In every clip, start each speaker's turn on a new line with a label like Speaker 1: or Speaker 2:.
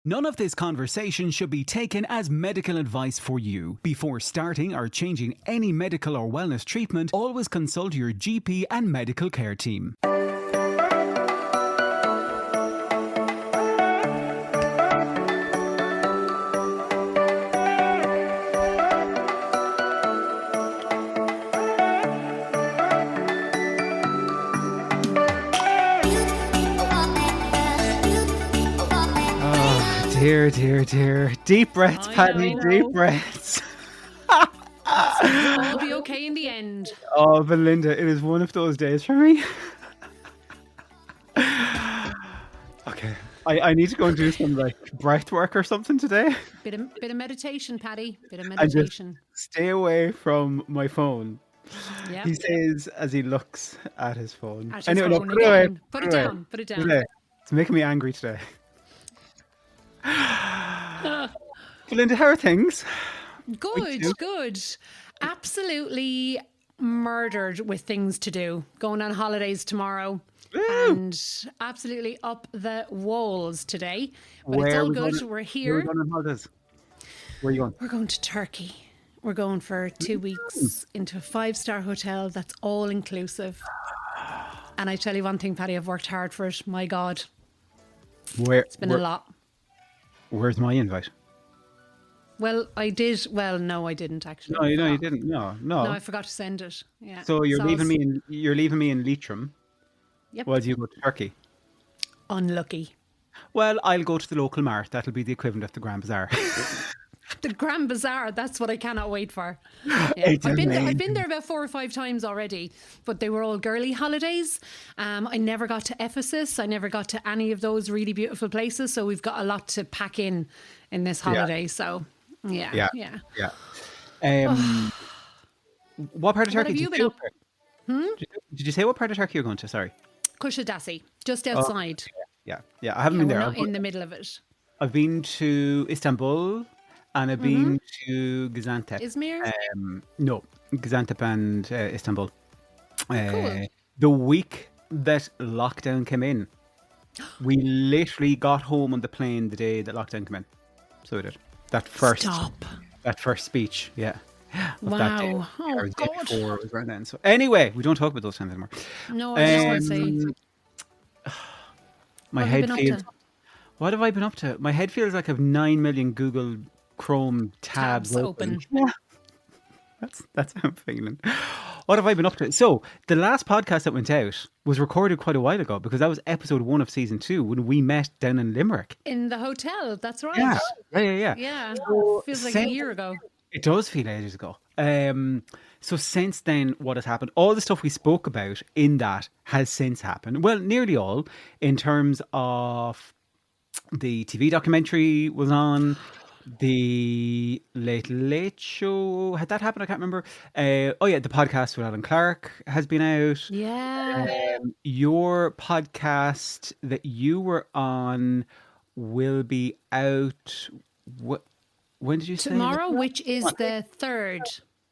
Speaker 1: None of this conversation should be taken as medical advice for you. Before starting or changing any medical or wellness treatment, always consult your GP and medical care team. Dear. Deep breaths, Paddy, deep breaths.
Speaker 2: It'll all be okay in the end.
Speaker 1: Oh, Belinda, it is one of those days for me. Okay. I need to go and do some breath work or something today.
Speaker 2: Bit of meditation, Paddy. Bit of meditation.
Speaker 1: Stay away from my phone.
Speaker 2: Yeah.
Speaker 1: He says as he looks at his phone.
Speaker 2: Put it down.
Speaker 1: It's making me angry today. Belinda, how are things?
Speaker 2: Good. Absolutely murdered with things to do. Going on holidays tomorrow. Woo! And absolutely up the walls today. But it's all good. We're here.
Speaker 1: We're going on holidays. Where are you going?
Speaker 2: We're going to Turkey. We're going for 2 weeks into a 5-star hotel that's all inclusive. And I tell you one thing, Paddy, I've worked hard for it. My God. It's been a lot.
Speaker 1: Where's my invite?
Speaker 2: Well, I did. Well, no, I didn't actually.
Speaker 1: No, you didn't. No.
Speaker 2: No, I forgot to send it. Yeah.
Speaker 1: So you're leaving me in Leitrim.
Speaker 2: Yep.
Speaker 1: While you go to Turkey.
Speaker 2: Unlucky.
Speaker 1: Well, I'll go to the local mart. That'll be the equivalent of the Grand Bazaar.
Speaker 2: The Grand Bazaar. That's what I cannot wait for. Yeah. I've been there about 4 or 5 times already, but they were all girly holidays. I never got to Ephesus. I never got to any of those really beautiful places. So we've got a lot to pack in this holiday. Yeah. So yeah.
Speaker 1: What part of Turkey
Speaker 2: did you been up?
Speaker 1: Did you say what part of Turkey you're going to? Sorry.
Speaker 2: Kushadasi, just outside.
Speaker 1: Yeah. I haven't been there.
Speaker 2: Not in the middle of it.
Speaker 1: I've been to Istanbul and I've been to Gaziantep.
Speaker 2: Izmir?
Speaker 1: No, Gaziantep and Istanbul.
Speaker 2: Cool.
Speaker 1: The week that lockdown came in, we literally got home on the plane the day that lockdown came in. So we did. That first speech, yeah.
Speaker 2: Wow.
Speaker 1: That day.
Speaker 2: Oh,
Speaker 1: God. Before it was right then. So anyway, we don't talk about those times anymore.
Speaker 2: No, I just want to say.
Speaker 1: My head feels... What have I been up to? My head feels like I have 9 million Google Chrome tabs open. Yeah. That's how I'm feeling. What have I been up to? So the last podcast that went out was recorded quite a while ago because that was episode 1 of season 2 when we met down in Limerick.
Speaker 2: In the hotel, that's right.
Speaker 1: Yeah.
Speaker 2: Yeah, so feels like a year ago.
Speaker 1: It does feel ages ago. So since then, what has happened? All the stuff we spoke about in that has since happened. Well, nearly all, in terms of the TV documentary was on. The Late Show, had that happened? I can't remember. The podcast with Alan Clark has been out.
Speaker 2: Yeah.
Speaker 1: Your podcast that you were on will be out. When did you say?
Speaker 2: Tomorrow, which is the 3rd.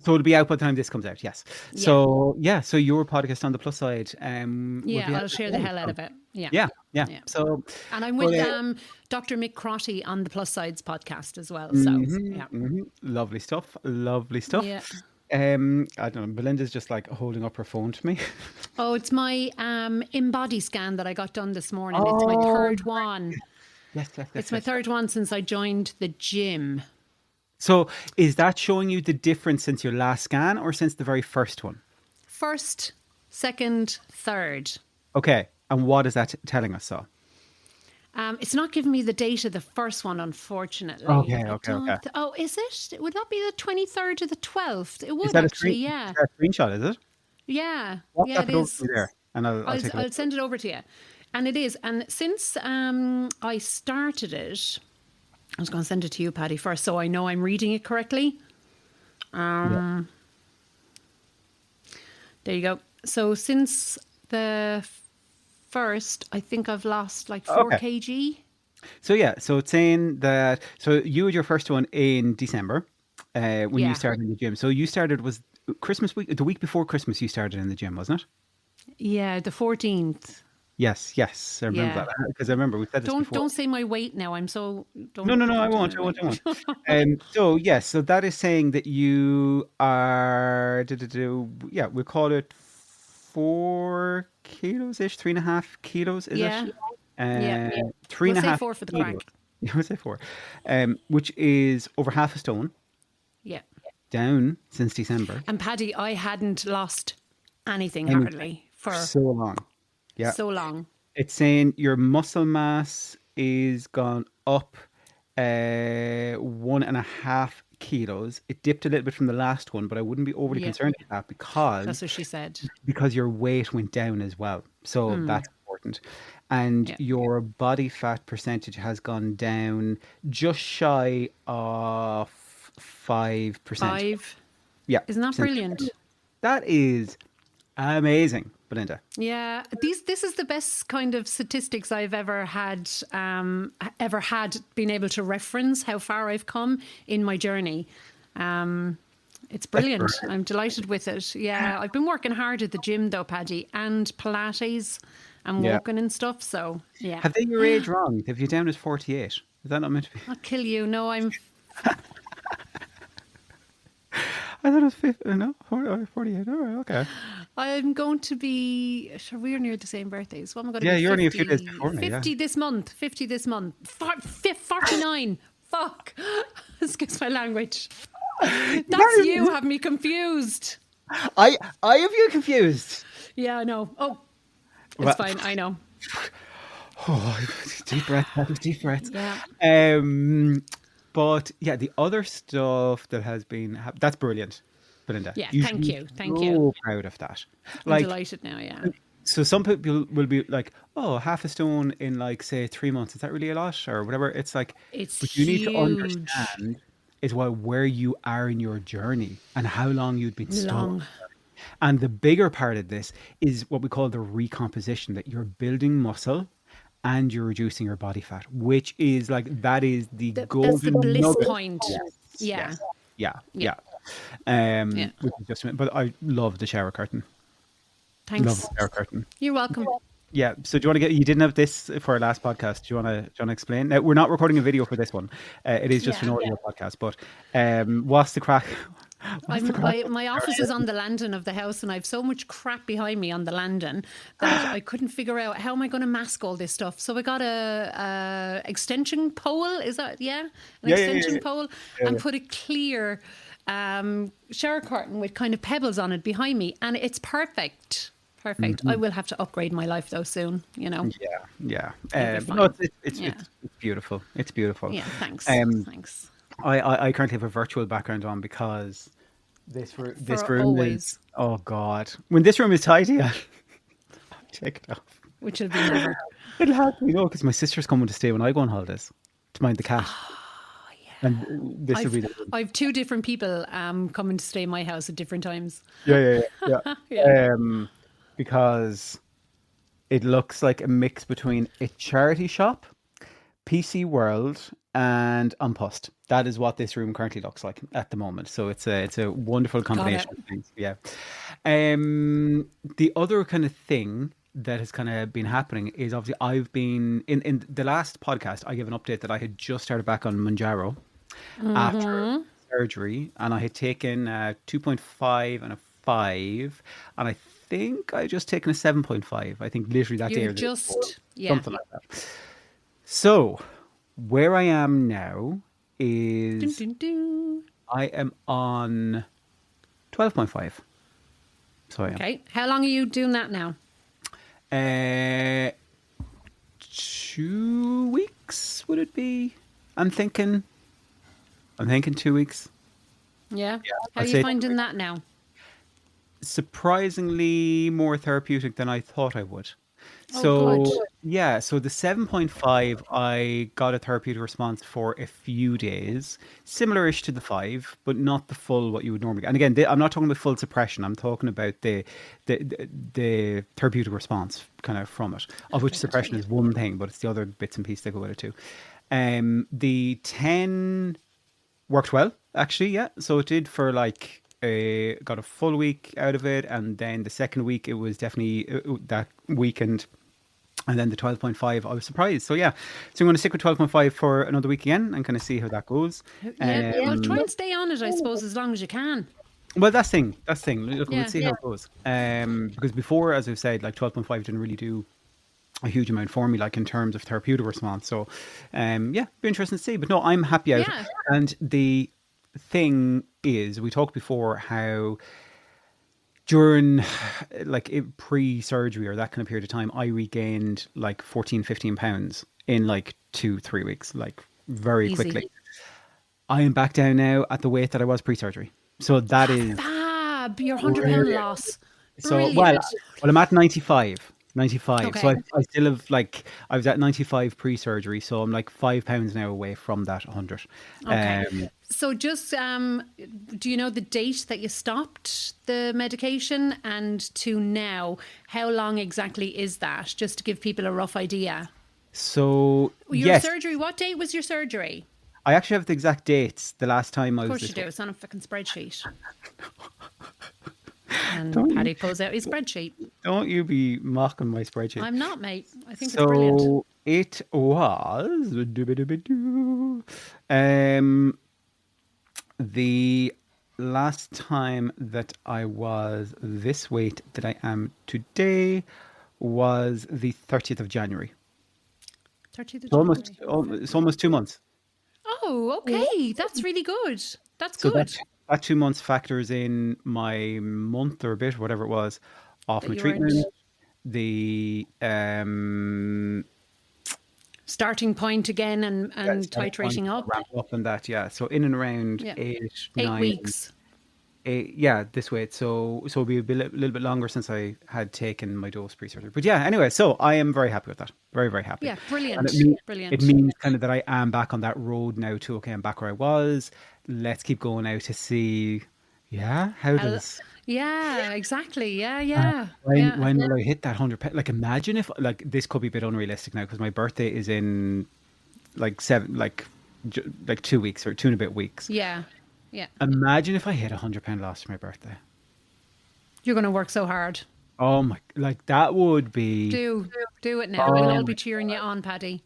Speaker 1: So it'll be out by the time this comes out, yes. Yeah. So your podcast on the plus side.
Speaker 2: I'll share the hell out of it.
Speaker 1: Yeah. So,
Speaker 2: and I'm with Dr. Mick Crotty on the Plus Sides podcast as well. So
Speaker 1: lovely stuff.
Speaker 2: Yeah.
Speaker 1: I don't know. Belinda's just like holding up her phone to me.
Speaker 2: Oh, it's my InBody scan that I got done this morning. It's my 3rd one.
Speaker 1: Yes.
Speaker 2: It's my 3rd one since I joined the gym.
Speaker 1: So is that showing you the difference since your last scan or since the very first one?
Speaker 2: First, second, 3rd.
Speaker 1: Okay. And what is that telling us, so?
Speaker 2: It's not giving me the date of the first one, unfortunately.
Speaker 1: Okay.
Speaker 2: Oh, is it? Would that be the 23rd or the 12th? It would
Speaker 1: is that
Speaker 2: actually,
Speaker 1: yeah. Is that a screenshot, is it?
Speaker 2: Yeah.
Speaker 1: It
Speaker 2: is.
Speaker 1: There, and
Speaker 2: I'll send it over to you. And it is. And since I started it, I was going to send it to you, Paddy, first, so I know I'm reading it correctly. There you go. So since the first, I think I've lost like 4 kg.
Speaker 1: So it's saying that, so you had your first one in December when you started in the gym. So you started, was Christmas week, the week before Christmas you started in the gym, wasn't it?
Speaker 2: Yeah, the 14th.
Speaker 1: Yes, yes, I remember
Speaker 2: Yeah.
Speaker 1: that because I remember we said this before.
Speaker 2: Don't say my weight now. I'm so
Speaker 1: No, no, no, I
Speaker 2: don't do
Speaker 1: won't.
Speaker 2: my
Speaker 1: I won't. I
Speaker 2: weight.
Speaker 1: won't. So yes, so that is saying that you are, yeah, we call it 4 kilos ish, 3.5 kilos, is it?
Speaker 2: Yeah. Yeah.
Speaker 1: Yeah. Three
Speaker 2: We'll
Speaker 1: and a
Speaker 2: say
Speaker 1: half
Speaker 2: 4 for the
Speaker 1: kilos.
Speaker 2: crack.
Speaker 1: I would say four, which is over half a stone
Speaker 2: Yeah.
Speaker 1: down since December.
Speaker 2: And Paddy, I hadn't lost anything
Speaker 1: And
Speaker 2: hardly
Speaker 1: for
Speaker 2: for
Speaker 1: so long. Yeah.
Speaker 2: so long.
Speaker 1: It's saying your muscle mass is gone up 1.5 kilos. It dipped a little bit from the last one, but I wouldn't be overly
Speaker 2: Yeah.
Speaker 1: concerned with that
Speaker 2: That's what she said.
Speaker 1: because your weight went down as well. So that's important. And
Speaker 2: Yeah.
Speaker 1: your body fat percentage has gone down just shy of 5%.
Speaker 2: 5.
Speaker 1: Yeah.
Speaker 2: Isn't that
Speaker 1: Since
Speaker 2: brilliant?
Speaker 1: that is amazing, Belinda.
Speaker 2: Yeah, this is the best kind of statistics I've ever had been able to reference how far I've come in my journey. It's brilliant. I'm delighted with it. Yeah, I've been working hard at the gym though, Paddy, and Pilates and
Speaker 1: Yeah.
Speaker 2: walking and stuff. So yeah,
Speaker 1: Have they your age wrong? Have you down as 48? Is that not meant to be?
Speaker 2: I'll kill you. No,
Speaker 1: I thought it was 50. No, 48. All right, okay.
Speaker 2: I'm going to be. Sure, we're near the same birthdays. What am I going to
Speaker 1: Yeah,
Speaker 2: be?
Speaker 1: you're only a
Speaker 2: 50,
Speaker 1: few days before me.
Speaker 2: 50
Speaker 1: Yeah.
Speaker 2: this month. 50 this month. 49. Fuck. Excuse my language. That's you have me confused.
Speaker 1: I have you confused.
Speaker 2: Yeah, I know. Oh, it's
Speaker 1: Well-
Speaker 2: fine. I know.
Speaker 1: Oh, deep breath, deep breath.
Speaker 2: Yeah.
Speaker 1: But yeah, the other stuff that has been that's brilliant, Belinda.
Speaker 2: Yeah,
Speaker 1: You
Speaker 2: thank
Speaker 1: should be
Speaker 2: you, thank
Speaker 1: so
Speaker 2: you.
Speaker 1: proud of that.
Speaker 2: I'm
Speaker 1: Like,
Speaker 2: delighted now, yeah.
Speaker 1: so some people will be like, "Oh, half a stone in like say 3 months. Is that really a lot or whatever?" It's like,
Speaker 2: It's
Speaker 1: but you need to
Speaker 2: huge.
Speaker 1: understand is where you are in your journey and how long you've been stuck.
Speaker 2: Long.
Speaker 1: And the bigger part of this is what we call the recomposition, that you're building muscle and you're reducing your body fat, which is like, that is the
Speaker 2: That's
Speaker 1: golden
Speaker 2: the bliss
Speaker 1: nugget.
Speaker 2: point. Yeah.
Speaker 1: Yeah.
Speaker 2: Yeah.
Speaker 1: Yeah. Which is just, but I love the shower curtain. Love
Speaker 2: Thanks.
Speaker 1: the shower curtain.
Speaker 2: You're welcome.
Speaker 1: Yeah. So do you want to you didn't have this for our last podcast. Do you want to explain? Now, we're not recording a video for this one. It is just an audio podcast, but what's the crack?
Speaker 2: My office is on the landing of the house, and I have so much crap behind me on the landing that I couldn't figure out how am I going to mask all this stuff. So I got a extension pole. Is that an extension pole, and put a clear shower curtain with kind of pebbles on it behind me, and it's perfect. Perfect. I will have to upgrade my life though soon. You know.
Speaker 1: Yeah.
Speaker 2: It'll be
Speaker 1: No,
Speaker 2: fine.
Speaker 1: it's beautiful. It's beautiful.
Speaker 2: Yeah. Thanks. Thanks.
Speaker 1: I currently have a virtual background on because this room
Speaker 2: always.
Speaker 1: is, oh God, when this room is tidy, I'll take it off.
Speaker 2: Which will be never.
Speaker 1: It'll have to be, because my sister's coming to stay when I go on holidays to mind the cat. And this will be the room.
Speaker 2: I've two different people coming to stay in my house at different times.
Speaker 1: Yeah.
Speaker 2: Yeah.
Speaker 1: Because it looks like a mix between a charity shop, PC World, and Unpost. That is what this room currently looks like at the moment. So it's a wonderful combination of things. Yeah. The other kind of thing that has kind of been happening is, obviously I've been in the last podcast, I gave an update that I had just started back on Mounjaro after surgery, and I had taken 2.5 and a 5, and I think I just taken a 7.5. I think literally that day or the day before, something like that. So where I am now is I am on 12.5. So I am.
Speaker 2: Okay. How long are you doing that now?
Speaker 1: 2 weeks would it be? I'm thinking 2 weeks.
Speaker 2: Yeah. How are
Speaker 1: I'd
Speaker 2: you
Speaker 1: say
Speaker 2: finding that now?
Speaker 1: Surprisingly more therapeutic than I thought I would.
Speaker 2: Oh,
Speaker 1: So
Speaker 2: good.
Speaker 1: yeah, so the 7.5, I got a therapeutic response for a few days, similar-ish to the 5, but not the full what you would normally. And again, I'm not talking about full suppression. I'm talking about the therapeutic response kind of from it, of which suppression is one thing, but it's the other bits and pieces that go with it too. The 10 worked well, actually. Yeah, so it did for like. Got a full week out of it, and then the second week it was definitely that weekend And then the 12.5, I was surprised. So yeah, so I'm going to stick with 12.5 for another week again and kind of see how that goes.
Speaker 2: Yeah, well, try and stay on it, I suppose, as long as you can.
Speaker 1: Well, that's thing. Look, we'll
Speaker 2: Yeah.
Speaker 1: see how it goes. Because before, as I've said, like 12.5 didn't really do a huge amount for me, like in terms of therapeutic response. So, yeah, be interesting to see. But no, I'm happy out.
Speaker 2: Yeah.
Speaker 1: And the thing is, we talked before how during like pre-surgery or that kind of period of time, I regained like 14, 15 pounds in like 2-3 weeks, like very
Speaker 2: Easy.
Speaker 1: quickly. I am back down now at the weight that I was pre-surgery. So that is
Speaker 2: Fab, your £100 loss.
Speaker 1: so
Speaker 2: Brilliant.
Speaker 1: well I'm at 95.
Speaker 2: Okay.
Speaker 1: So I still have like I was at 95 pre-surgery, so I'm like £5 now away from that 100.
Speaker 2: Okay. So just, do you know the date that you stopped the medication and to now? How long exactly is that? Just to give people a rough idea.
Speaker 1: So
Speaker 2: Your
Speaker 1: yes,
Speaker 2: surgery, what date was your surgery?
Speaker 1: I actually have the exact dates. The last time I
Speaker 2: Of
Speaker 1: was
Speaker 2: course you
Speaker 1: this
Speaker 2: do. It's on a fucking spreadsheet. And
Speaker 1: Don't you-
Speaker 2: Paddy pulls out his spreadsheet.
Speaker 1: Don't you be mocking my spreadsheet.
Speaker 2: I'm not, mate. I think it's brilliant.
Speaker 1: So it was the last time that I was this weight that I am today was the 30th of January.
Speaker 2: 30th of
Speaker 1: So it's almost 2 months.
Speaker 2: Oh, okay. That's really good. That's
Speaker 1: So
Speaker 2: good.
Speaker 1: that 2 months factors in my month or a bit, whatever it was, off
Speaker 2: That
Speaker 1: my
Speaker 2: you
Speaker 1: treatment.
Speaker 2: weren't-
Speaker 1: The
Speaker 2: Starting point again and titrating up.
Speaker 1: ramp up and that, yeah. So in and around
Speaker 2: Yeah.
Speaker 1: 8,
Speaker 2: 8
Speaker 1: 9,
Speaker 2: weeks.
Speaker 1: 8, yeah, this weight. So it'll be a little bit longer since I had taken my dose pre-surgery. But yeah, anyway, so I am very happy with that. Very, very happy.
Speaker 2: Yeah, brilliant.
Speaker 1: And it
Speaker 2: Brilliant.
Speaker 1: means kind of that I am back on that road now to, okay, I'm back where I was. Let's keep going now to see, yeah, how does...
Speaker 2: Yeah, exactly. Yeah.
Speaker 1: When will I hit that 100? Like, imagine if, like, this could be a bit unrealistic now because my birthday is in like 2 weeks or 2 and a bit weeks.
Speaker 2: Yeah.
Speaker 1: Imagine if I hit £100 loss for my birthday.
Speaker 2: You're going to work so hard.
Speaker 1: Oh my, like that would be.
Speaker 2: Do it now. We'll all be cheering you on, Paddy.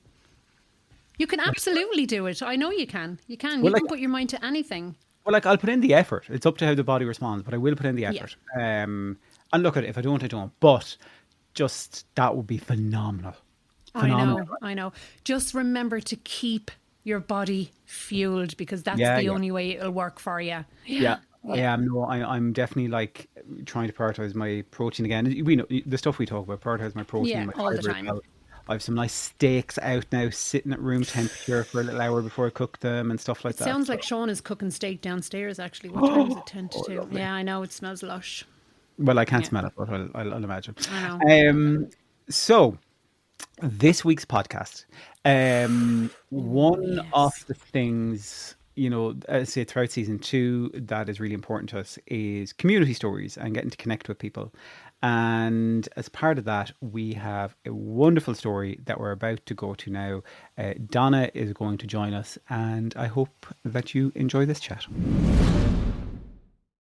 Speaker 2: You can absolutely do it. I know you can. You can.
Speaker 1: Well,
Speaker 2: You can
Speaker 1: like-
Speaker 2: put your mind to anything.
Speaker 1: Well, like I'll put in the effort. It's up to how the body responds, but I will put in the effort. And look at it. If I don't, I don't. But just that would be phenomenal.
Speaker 2: I know. Just remember to keep your body fueled because that's the only way it'll work for you.
Speaker 1: Yeah. I am. No, I'm definitely like trying to prioritize my protein again. We know the stuff we talk about. Prioritize my protein.
Speaker 2: Yeah,
Speaker 1: my
Speaker 2: all the
Speaker 1: fibre as
Speaker 2: time.
Speaker 1: well. I have some nice steaks out now, sitting at room temperature for a little hour before I cook them and stuff like that.
Speaker 2: Sounds like Sean is cooking steak downstairs. Actually, what time is it? 10 to 2. Yeah, I know it smells lush.
Speaker 1: Well, I can't smell it, but I'll imagine.
Speaker 2: I
Speaker 1: know. So this week's podcast, one of the things, you know, I say throughout season 2 that is really important to us is community stories and getting to connect with people. And as part of that, we have a wonderful story that we're about to go to now. Donna is going to join us, and I hope that you enjoy this chat.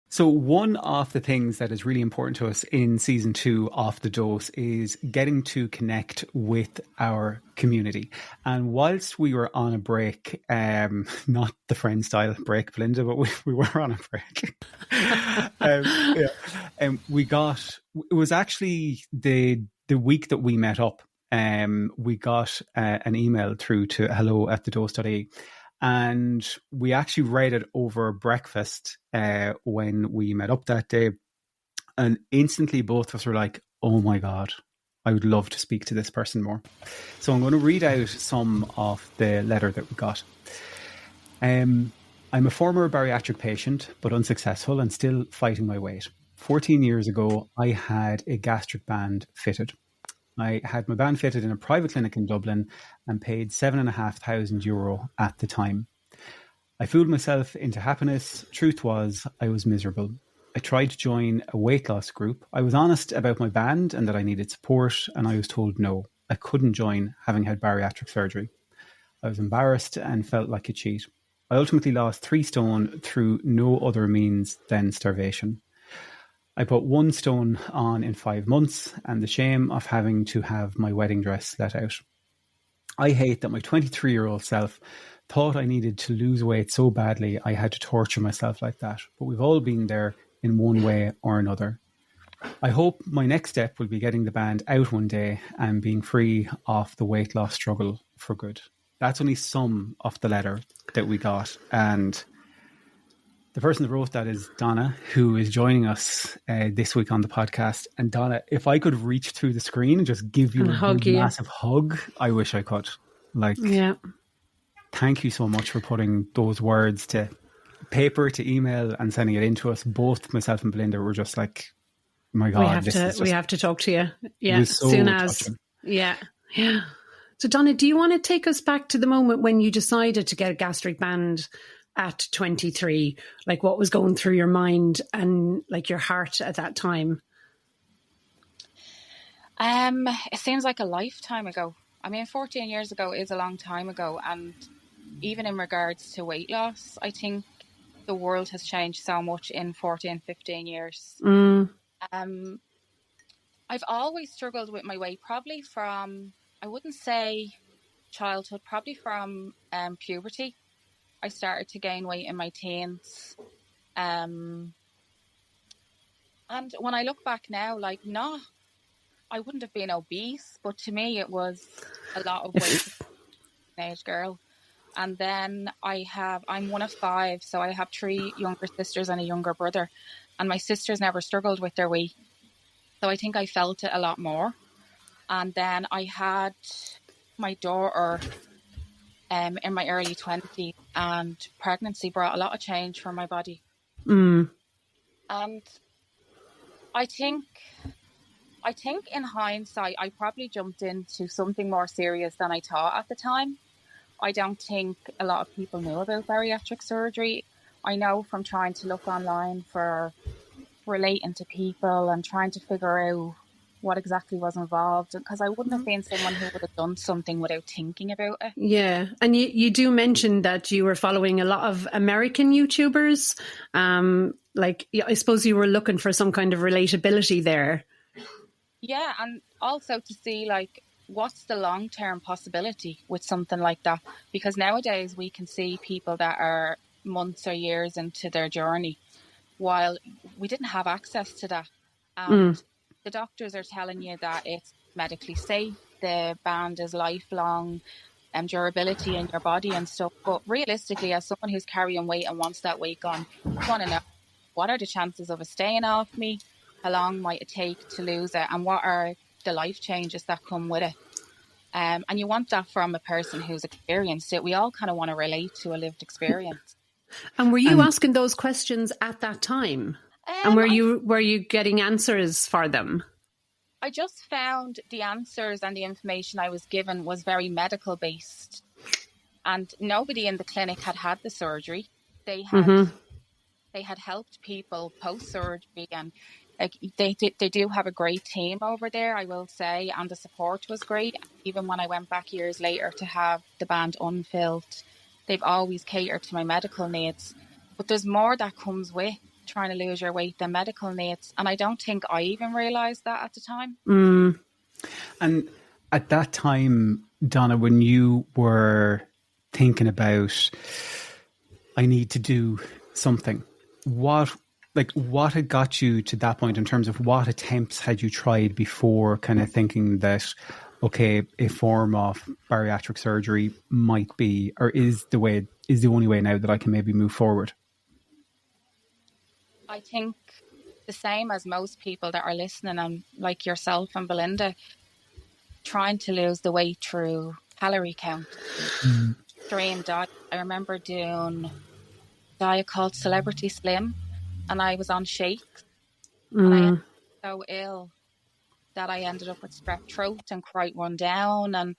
Speaker 1: So one of the things that is really important to us in season 2 of The Dose is getting to connect with our community. And whilst we were on a break, not the friend style break, Belinda, but we were on a break. It was actually the week that we met up. We got an email through to hello@thedose.ie. And we actually read it over breakfast when we met up that day. And instantly both of us were like, oh my God, I would love to speak to this person more. So I'm going to read out some of the letter that we got. I'm a former bariatric patient, but unsuccessful and still fighting my weight. 14 years ago, I had a gastric band fitted. I had my band fitted in a private clinic in Dublin and paid €7,500 at the time. I fooled myself into happiness. Truth was, I was miserable. I tried to join a weight loss group. I was honest about my band and that I needed support, and I was told no, I couldn't join having had bariatric surgery. I was embarrassed and felt like a cheat. I ultimately lost 3 stone through no other means than starvation. I put 1 stone on in 5 months, and the shame of having to have my wedding dress let out. I hate that my 23-year-old self thought I needed to lose weight so badly I had to torture myself like that. But we've all been there in one way or another. I hope my next step will be getting the band out one day and being free of the weight loss struggle for good. That's only some of the letter that we got. And the person that wrote that is Donna, who is joining us this week on the podcast. And Donna, if I could reach through the screen and just give you a big, massive hug, I wish I could. Thank you so much for putting those words to paper, to email, and sending it in to us. Both myself and Belinda were just like, my God,
Speaker 2: we have to talk to you. Yeah,
Speaker 1: so
Speaker 2: soon as. Touching. Yeah. So Donna, do you want to take us back to the moment when you decided to get a gastric band at 23? Like, what was going through your mind and like your heart at that time?
Speaker 3: It seems like a lifetime ago. I mean, 14 years ago is a long time ago. And even in regards to weight loss, I think the world has changed so much in 14, 15 years. I've always struggled with my weight, probably from, I wouldn't say childhood, probably from puberty. I started to gain weight in my teens. And when I look back now, like, I wouldn't have been obese, but to me it was a lot of weight for an teenage girl. And then I'm one of 5, so I have 3 younger sisters and a younger brother. And my sisters never struggled with their weight. So I think I felt it a lot more. And then I had my daughter in my early 20s, and pregnancy brought a lot of change for my body. And I think in hindsight, I probably jumped into something more serious than I thought at the time. I don't think a lot of people knew about bariatric surgery. I know from trying to look online for relating to people and trying to figure out what exactly was involved, because I wouldn't have been someone who would have done something without thinking about it.
Speaker 2: Yeah, and you do mention that you were following a lot of American YouTubers. I suppose you were looking for some kind of relatability there.
Speaker 3: Yeah, and also to see like what's the long-term possibility with something like that, because nowadays we can see people that are months or years into their journey, while we didn't have access to that. And the doctors are telling you that it's medically safe, the band is lifelong, durability in your body and stuff. But realistically, as someone who's carrying weight and wants that weight gone, I want to know, what are the chances of it staying off me? How long might it take to lose it? And what are the life changes that come with it? And you want that from a person who's experienced it. We all kind of want to relate to a lived experience.
Speaker 2: And were you asking those questions at that time? And were you getting answers for them?
Speaker 3: I just found the answers and the information I was given was very medical based, and nobody in the clinic had the surgery. They had helped people post surgery, and like they do have a great team over there, I will say, and the support was great. Even when I went back years later to have the band unfilled, they've always catered to my medical needs. But there's more that comes with trying to lose your weight than medical needs, and I don't think I even realised that at the time.
Speaker 1: And at that time, Donna, when you were thinking about, I need to do something, what had got you to that point in terms of what attempts had you tried before kind of thinking that, okay, a form of bariatric surgery might be, or is the only way now that I can maybe move forward?
Speaker 3: I think the same as most people that are listening, and like yourself and Belinda, trying to lose the weight through calorie count, extreme diet. I remember doing a diet called Celebrity Slim, and I was on shakes, and I ended up so ill that I ended up with strep throat and quite run down, and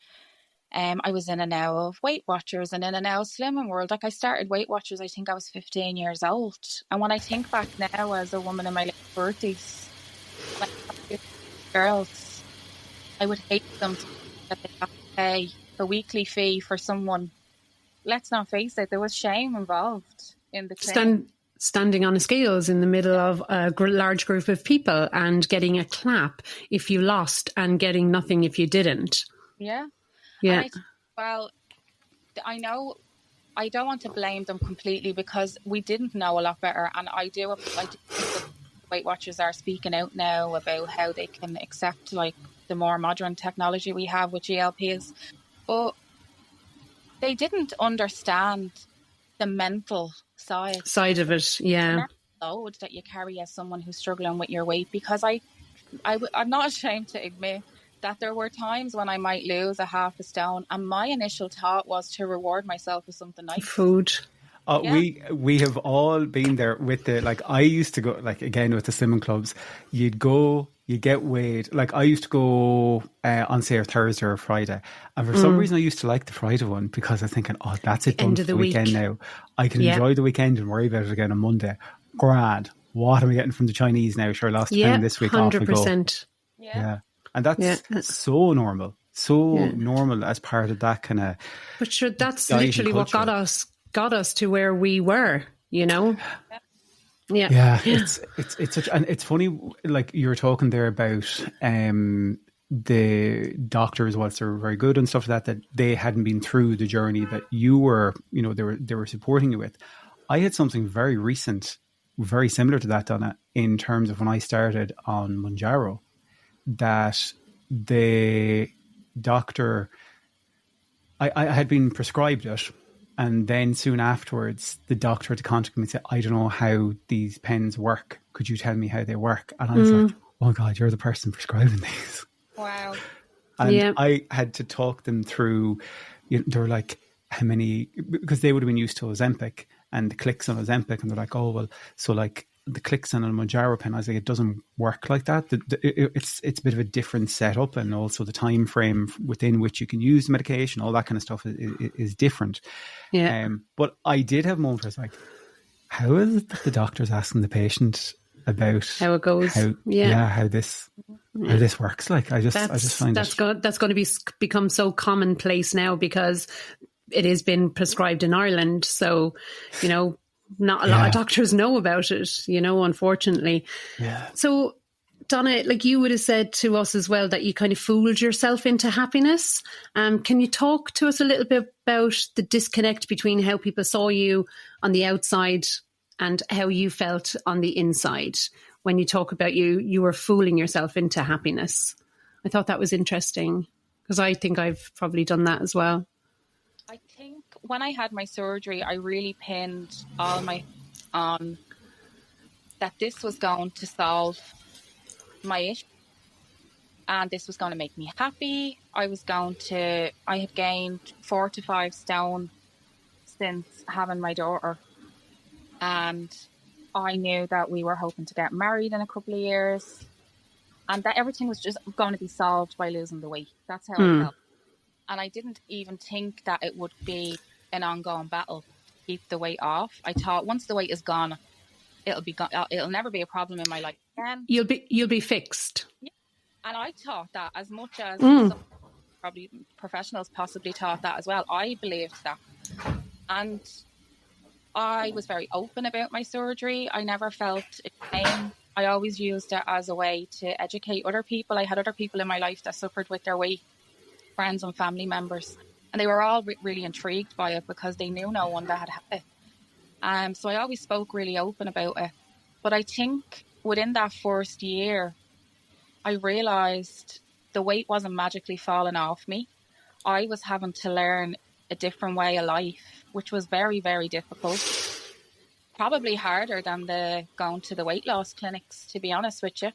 Speaker 3: I was in and out of Weight Watchers and in and out of Slimming World. Like, I started Weight Watchers, I think I was 15 years old. And when I think back now as a woman in my late 30s, like girls, I would hate them that they have to pay a weekly fee for someone. Let's not face it, there was shame involved in the claim.
Speaker 2: standing on a scales in the middle of a large group of people and getting a clap if you lost and getting nothing if you didn't.
Speaker 3: Yeah.
Speaker 2: Yeah.
Speaker 3: Well, I know I don't want to blame them completely because we didn't know a lot better. And I do think that Weight Watchers are speaking out now about how they can accept like the more modern technology we have with GLPs. But they didn't understand the mental side
Speaker 2: of it. Yeah.
Speaker 3: The load that you carry as someone who's struggling with your weight, because I'm not ashamed to admit that there were times when I might lose a half a stone and my initial thought was to reward myself with something nice.
Speaker 2: Food.
Speaker 1: We have all been there with the, like, I used to go, like, again, with the slimming clubs, you'd go, you get weighed. Like, I used to go on, say, a Thursday or a Friday. And for some reason, I used to like the Friday one because I was thinking, oh, that's it, done for the weekend now. I can enjoy the weekend and worry about it again on Monday. Grand. What am I getting from the Chinese now? Sure, last time this week 100%. Off we go. Yeah. And that's so normal. Normal as part of that kind of.
Speaker 2: But sure, that's literally what got us to where we were, you know.
Speaker 1: Yeah, it's such, and it's funny, like you were talking there about the doctors, whilst they're very good and stuff like that they hadn't been through the journey that you were, you know, they were supporting you with. I had something very recent, very similar to that, Donna, in terms of when I started on Mounjaro, that the doctor, I had been prescribed it. And then soon afterwards, the doctor had to contact me and say, I don't know how these pens work. Could you tell me how they work? And I was like, oh God, you're the person prescribing these.
Speaker 3: Wow.
Speaker 1: And I had to talk them through, you know, they were like, how many, because they would have been used to Ozempic and the clicks on Ozempic. And they're like, oh, well, so like the clicks on a Mounjaro pen, I was like, it doesn't work like that. It's a bit of a different setup, and also the time frame within which you can use the medication, all that kind of stuff is different. Yeah. But I did have moments where I was like, how is it that the doctor's asking the patient about
Speaker 2: how it goes?
Speaker 1: How this works? Like, I just find
Speaker 2: that's going to become so commonplace now because it has been prescribed in Ireland. So, you know, not a lot of doctors know about it, you know, unfortunately. Yeah. So, Donna, like you would have said to us as well that you kind of fooled yourself into happiness. Can you talk to us a little bit about the disconnect between how people saw you on the outside and how you felt on the inside when you talk about you were fooling yourself into happiness? I thought that was interesting because I think I've probably done that as well.
Speaker 3: I think when I had my surgery, I really pinned all my on that this was going to solve my issue and this was going to make me happy. I have gained 4 to 5 stone since having my daughter, and I knew that we were hoping to get married in a couple of years and that everything was just going to be solved by losing the weight. That's how I felt. And I didn't even think that it would be an ongoing battle to keep the weight off. I thought once the weight is gone, it'll be gone. It'll never be a problem in my life again.
Speaker 2: You'll be fixed.
Speaker 3: Yeah. And I thought that as much as some probably professionals possibly thought that as well. I believed that. And I was very open about my surgery. I never felt pain. I always used it as a way to educate other people. I had other people in my life that suffered with their weight, friends and family members, and they were all really intrigued by it because they knew no one that had it. So I always spoke really open about it. But I think within that first year, I realised the weight wasn't magically falling off me. I was having to learn a different way of life, which was very, very difficult. Probably harder than going to the weight loss clinics, to be honest with you.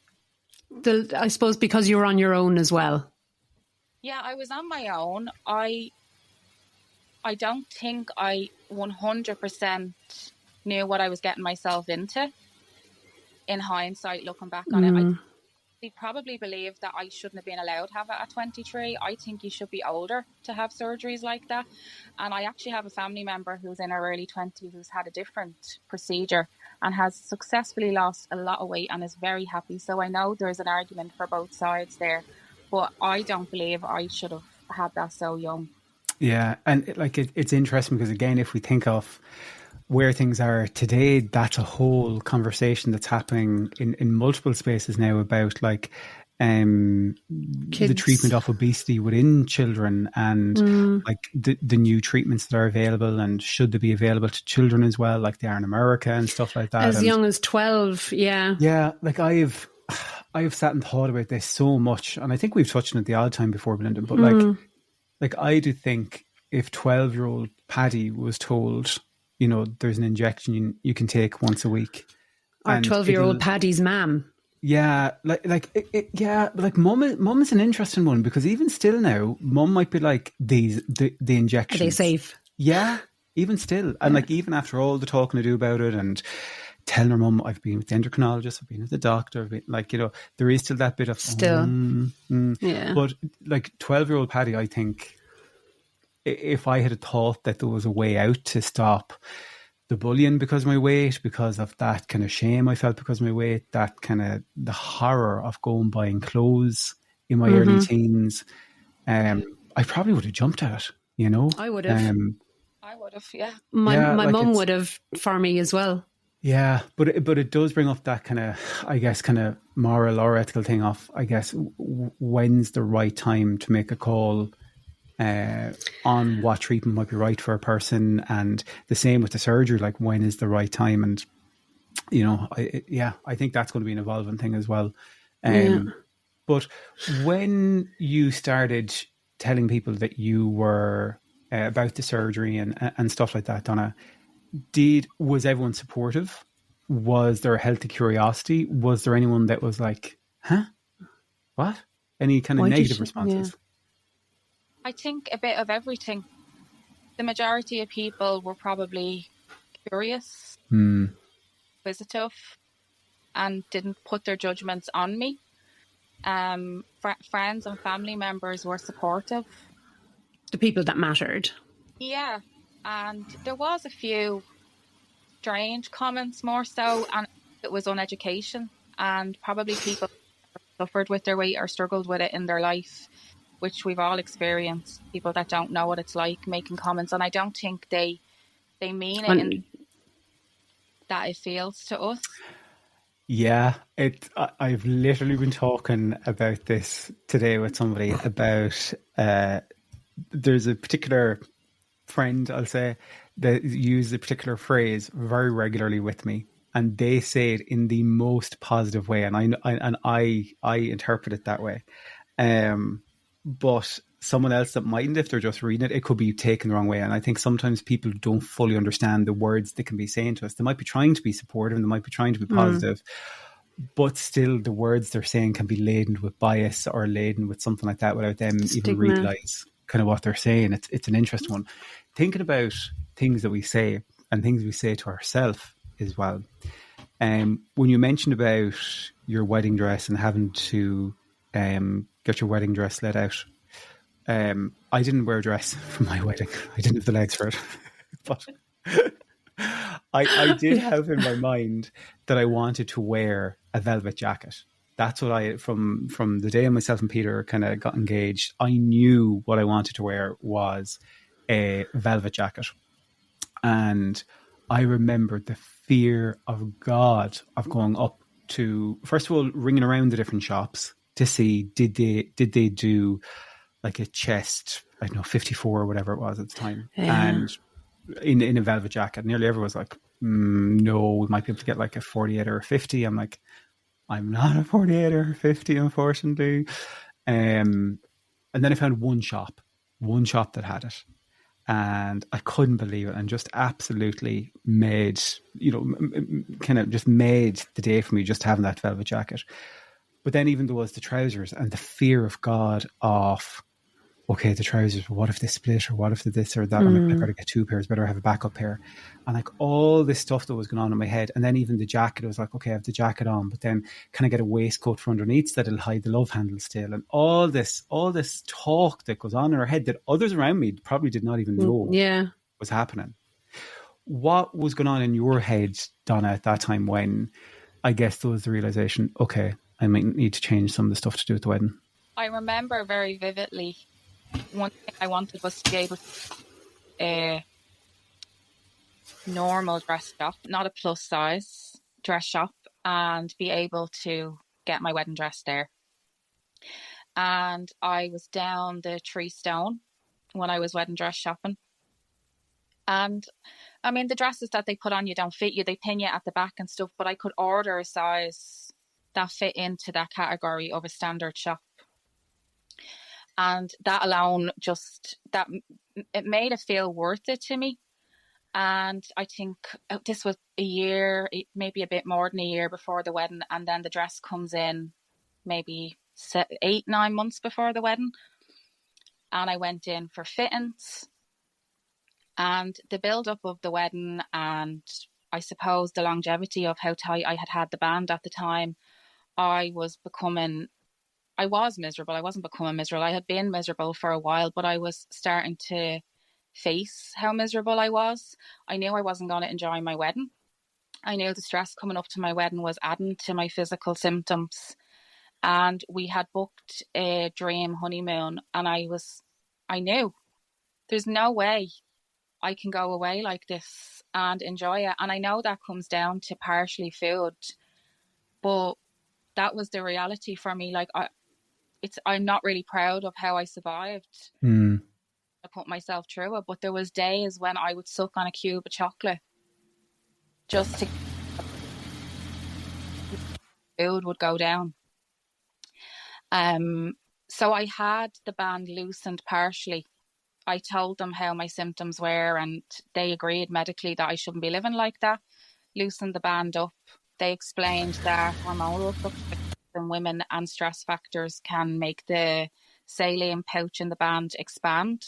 Speaker 2: I suppose because you were on your own as well.
Speaker 3: Yeah, I was on my own. I don't think I 100% knew what I was getting myself into. In hindsight, looking back on it, I probably believed that I shouldn't have been allowed to have it at 23. I think you should be older to have surgeries like that. And I actually have a family member who's in her early 20s who's had a different procedure and has successfully lost a lot of weight and is very happy. So I know there's an argument for both sides there. But I don't believe I should have had that so young.
Speaker 1: Yeah, and it's interesting because, again, if we think of where things are today, that's a whole conversation that's happening in multiple spaces now about like the treatment of obesity within children and like the new treatments that are available, and should they be available to children as well, like they are in America and stuff like that.
Speaker 2: As young as 12, yeah.
Speaker 1: Yeah, like I've sat and thought about this so much, and I think we've touched on it the odd time before, Belinda, but like I do think if 12-year-old Paddy was told, you know, there's an injection you can take once a week.
Speaker 2: Or 12-year-old Paddy's mum.
Speaker 1: Yeah, like mum is an interesting one, because even still now, mum might be like, the injections.
Speaker 2: Are they safe?
Speaker 1: Yeah, even still. And like, even after all the talking to do about it and telling her mum, I've been with the endocrinologist, I've been with the doctor, I've been, like, you know, there is still that bit of...
Speaker 2: Yeah.
Speaker 1: But like 12-year-old Paddy, I think, if I had thought that there was a way out to stop the bullying because of my weight, because of that kind of shame I felt because of my weight, that kind of the horror of going buying clothes in my early teens, I probably would have jumped at it, you know?
Speaker 2: I would have.
Speaker 3: Yeah.
Speaker 2: My mum would have for me as well.
Speaker 1: Yeah, but it does bring up that kind of, I guess, kind of moral or ethical thing of, I guess, when's the right time to make a call on what treatment might be right for a person, and the same with the surgery, like when is the right time. And you know, I think that's going to be an evolving thing as well. But when you started telling people that you were about the surgery and stuff like that, Donna, was everyone supportive? Was there a healthy curiosity? Was there anyone that was like, huh, what? Any kind of negative responses?
Speaker 3: I think a bit of everything. The majority of people were probably curious, inquisitive, and didn't put their judgments on me. Friends and family members were supportive.
Speaker 2: The people that mattered.
Speaker 3: Yeah, and there was a few strange comments more so, and it was on education, and probably people suffered with their weight or struggled with it in their life, which we've all experienced. People that don't know what it's like making comments, and I don't think they mean it in that it feels to us.
Speaker 1: Yeah, I've literally been talking about this today with somebody about there's a particular friend, I'll say, that uses a particular phrase very regularly with me, and they say it in the most positive way, and I interpret it that way. But someone else that mightn't, if they're just reading it, it could be taken the wrong way. And I think sometimes people don't fully understand the words they can be saying to us. They might be trying to be supportive and they might be trying to be positive, but still the words they're saying can be laden with bias or laden with something like that without them even realise kind of what they're saying. It's an interesting one. Thinking about things that we say and things we say to ourselves as well. When you mentioned about your wedding dress and having to get your wedding dress let out, I didn't wear a dress for my wedding. I didn't have the legs for it. But I did have in my mind that I wanted to wear a velvet jacket. That's what from the day myself and Peter kind of got engaged, I knew what I wanted to wear was a velvet jacket. And I remembered the fear of God of going up to, first of all, ringing around the different shops to see, did they do like a chest, I don't know, 54 or whatever it was at the time. Yeah. And in a velvet jacket, nearly everyone was like, no, we might be able to get like a 48 or a 50. I'm like, I'm not a 48 or a 50, unfortunately. And then I found one shop that had it. And I couldn't believe it, and just absolutely made, kind of just made the day for me just having that velvet jacket. But then even there was the trousers and the fear of God of, okay, the trousers, what if they split, or what if they this or that? I'm like, I better get two pairs, better have a backup pair. And like all this stuff that was going on in my head. And then even the jacket, I was like, okay, I have the jacket on, but then can I get a waistcoat for underneath that'll hide the love handle still? And all this talk that goes on in our head that others around me probably did not even know was happening. What was going on in your head, Donna, at that time when I guess there was the realization, okay, I might need to change some of the stuff to do with the wedding?
Speaker 3: I remember very vividly, one thing I wanted was to be able to normal dress shop, not a plus size dress shop, and be able to get my wedding dress there. And I was down the 3 Stone when I was wedding dress shopping. And I mean, the dresses that they put on you don't fit you. They pin you at the back and stuff, but I could order a size that fit into that category of a standard shop. And that alone, it made it feel worth it to me. And I think this was a year, maybe a bit more than a year before the wedding. And then the dress comes in maybe 8-9 months before the wedding. And I went in for fittings. And the build-up of the wedding, and I suppose the longevity of how tight I had the band at the time, I was miserable. I wasn't becoming miserable. I had been miserable for a while, but I was starting to face how miserable I was. I knew I wasn't going to enjoy my wedding. I knew the stress coming up to my wedding was adding to my physical symptoms. And we had booked a dream honeymoon, and I knew there's no way I can go away like this and enjoy it. And I know that comes down to partially food, but that was the reality for me. Like I'm not really proud of how I survived. I put myself through it, but there was days when I would suck on a cube of chocolate just to food would go down. So I had the band loosened partially. I told them how my symptoms were, and they agreed medically that I shouldn't be living like that. Loosened the band up. They explained that hormonal fluctuations in women and stress factors can make the saline pouch in the band expand.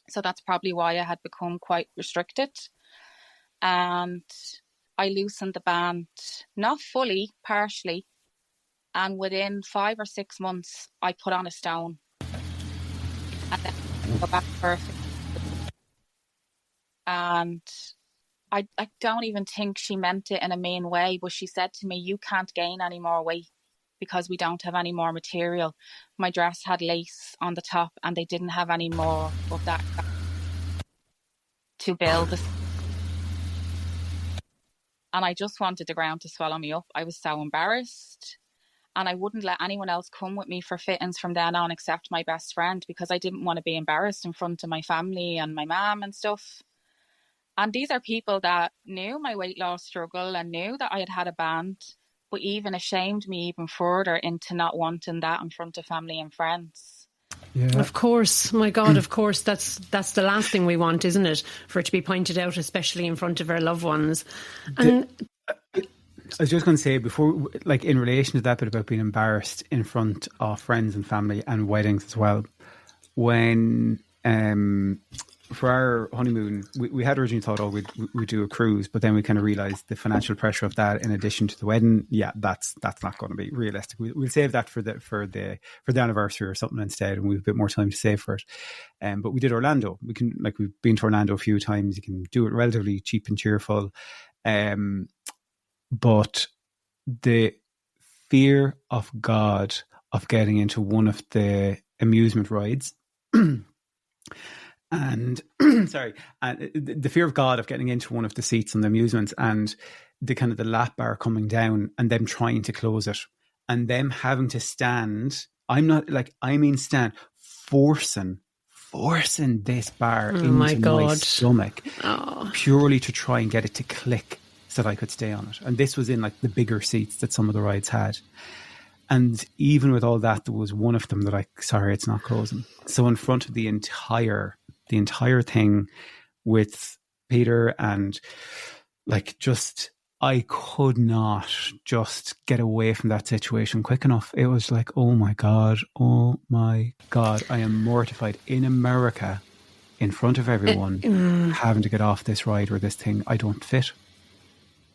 Speaker 3: So that's probably why I had become quite restricted. And I loosened the band, not fully, partially. And within 5 or 6 months, I put on a stone. And then go back perfect. And I don't even think she meant it in a mean way, but she said to me, you can't gain any more weight because we don't have any more material. My dress had lace on the top and they didn't have any more of that to build this. And I just wanted the ground to swallow me up. I was so embarrassed. And I wouldn't let anyone else come with me for fittings from then on except my best friend, because I didn't want to be embarrassed in front of my family and my mum and stuff. And these are people that knew my weight loss struggle and knew that I had had a band, but even ashamed me even further into not wanting that in front of family and friends.
Speaker 2: Yeah. Of course, my God, of course, that's the last thing we want, isn't it? For it to be pointed out, especially in front of our loved ones. And
Speaker 1: I was just going to say before, like in relation to that bit about being embarrassed in front of friends and family and weddings as well, when for our honeymoon, we had originally thought, we'd do a cruise, but then we kind of realised the financial pressure of that in addition to the wedding. Yeah, that's not going to be realistic. We'll save that for the anniversary or something instead, and we have a bit more time to save for it. But we did Orlando. We've been to Orlando a few times. You can do it relatively cheap and cheerful. But the fear of God of getting into one of the amusement rides and the fear of God of getting into one of the seats on the amusements and the kind of the lap bar coming down and them trying to close it and them having to stand. Stand forcing this bar into my stomach purely to try and get it to click so that I could stay on it. And this was in like the bigger seats that some of the rides had. And even with all that, there was one of them that sorry, it's not closing. So in front of the entire thing with Peter and I could not just get away from that situation quick enough. It was like, oh my God, I am mortified in America in front of everyone having to get off this ride or this thing. I don't fit.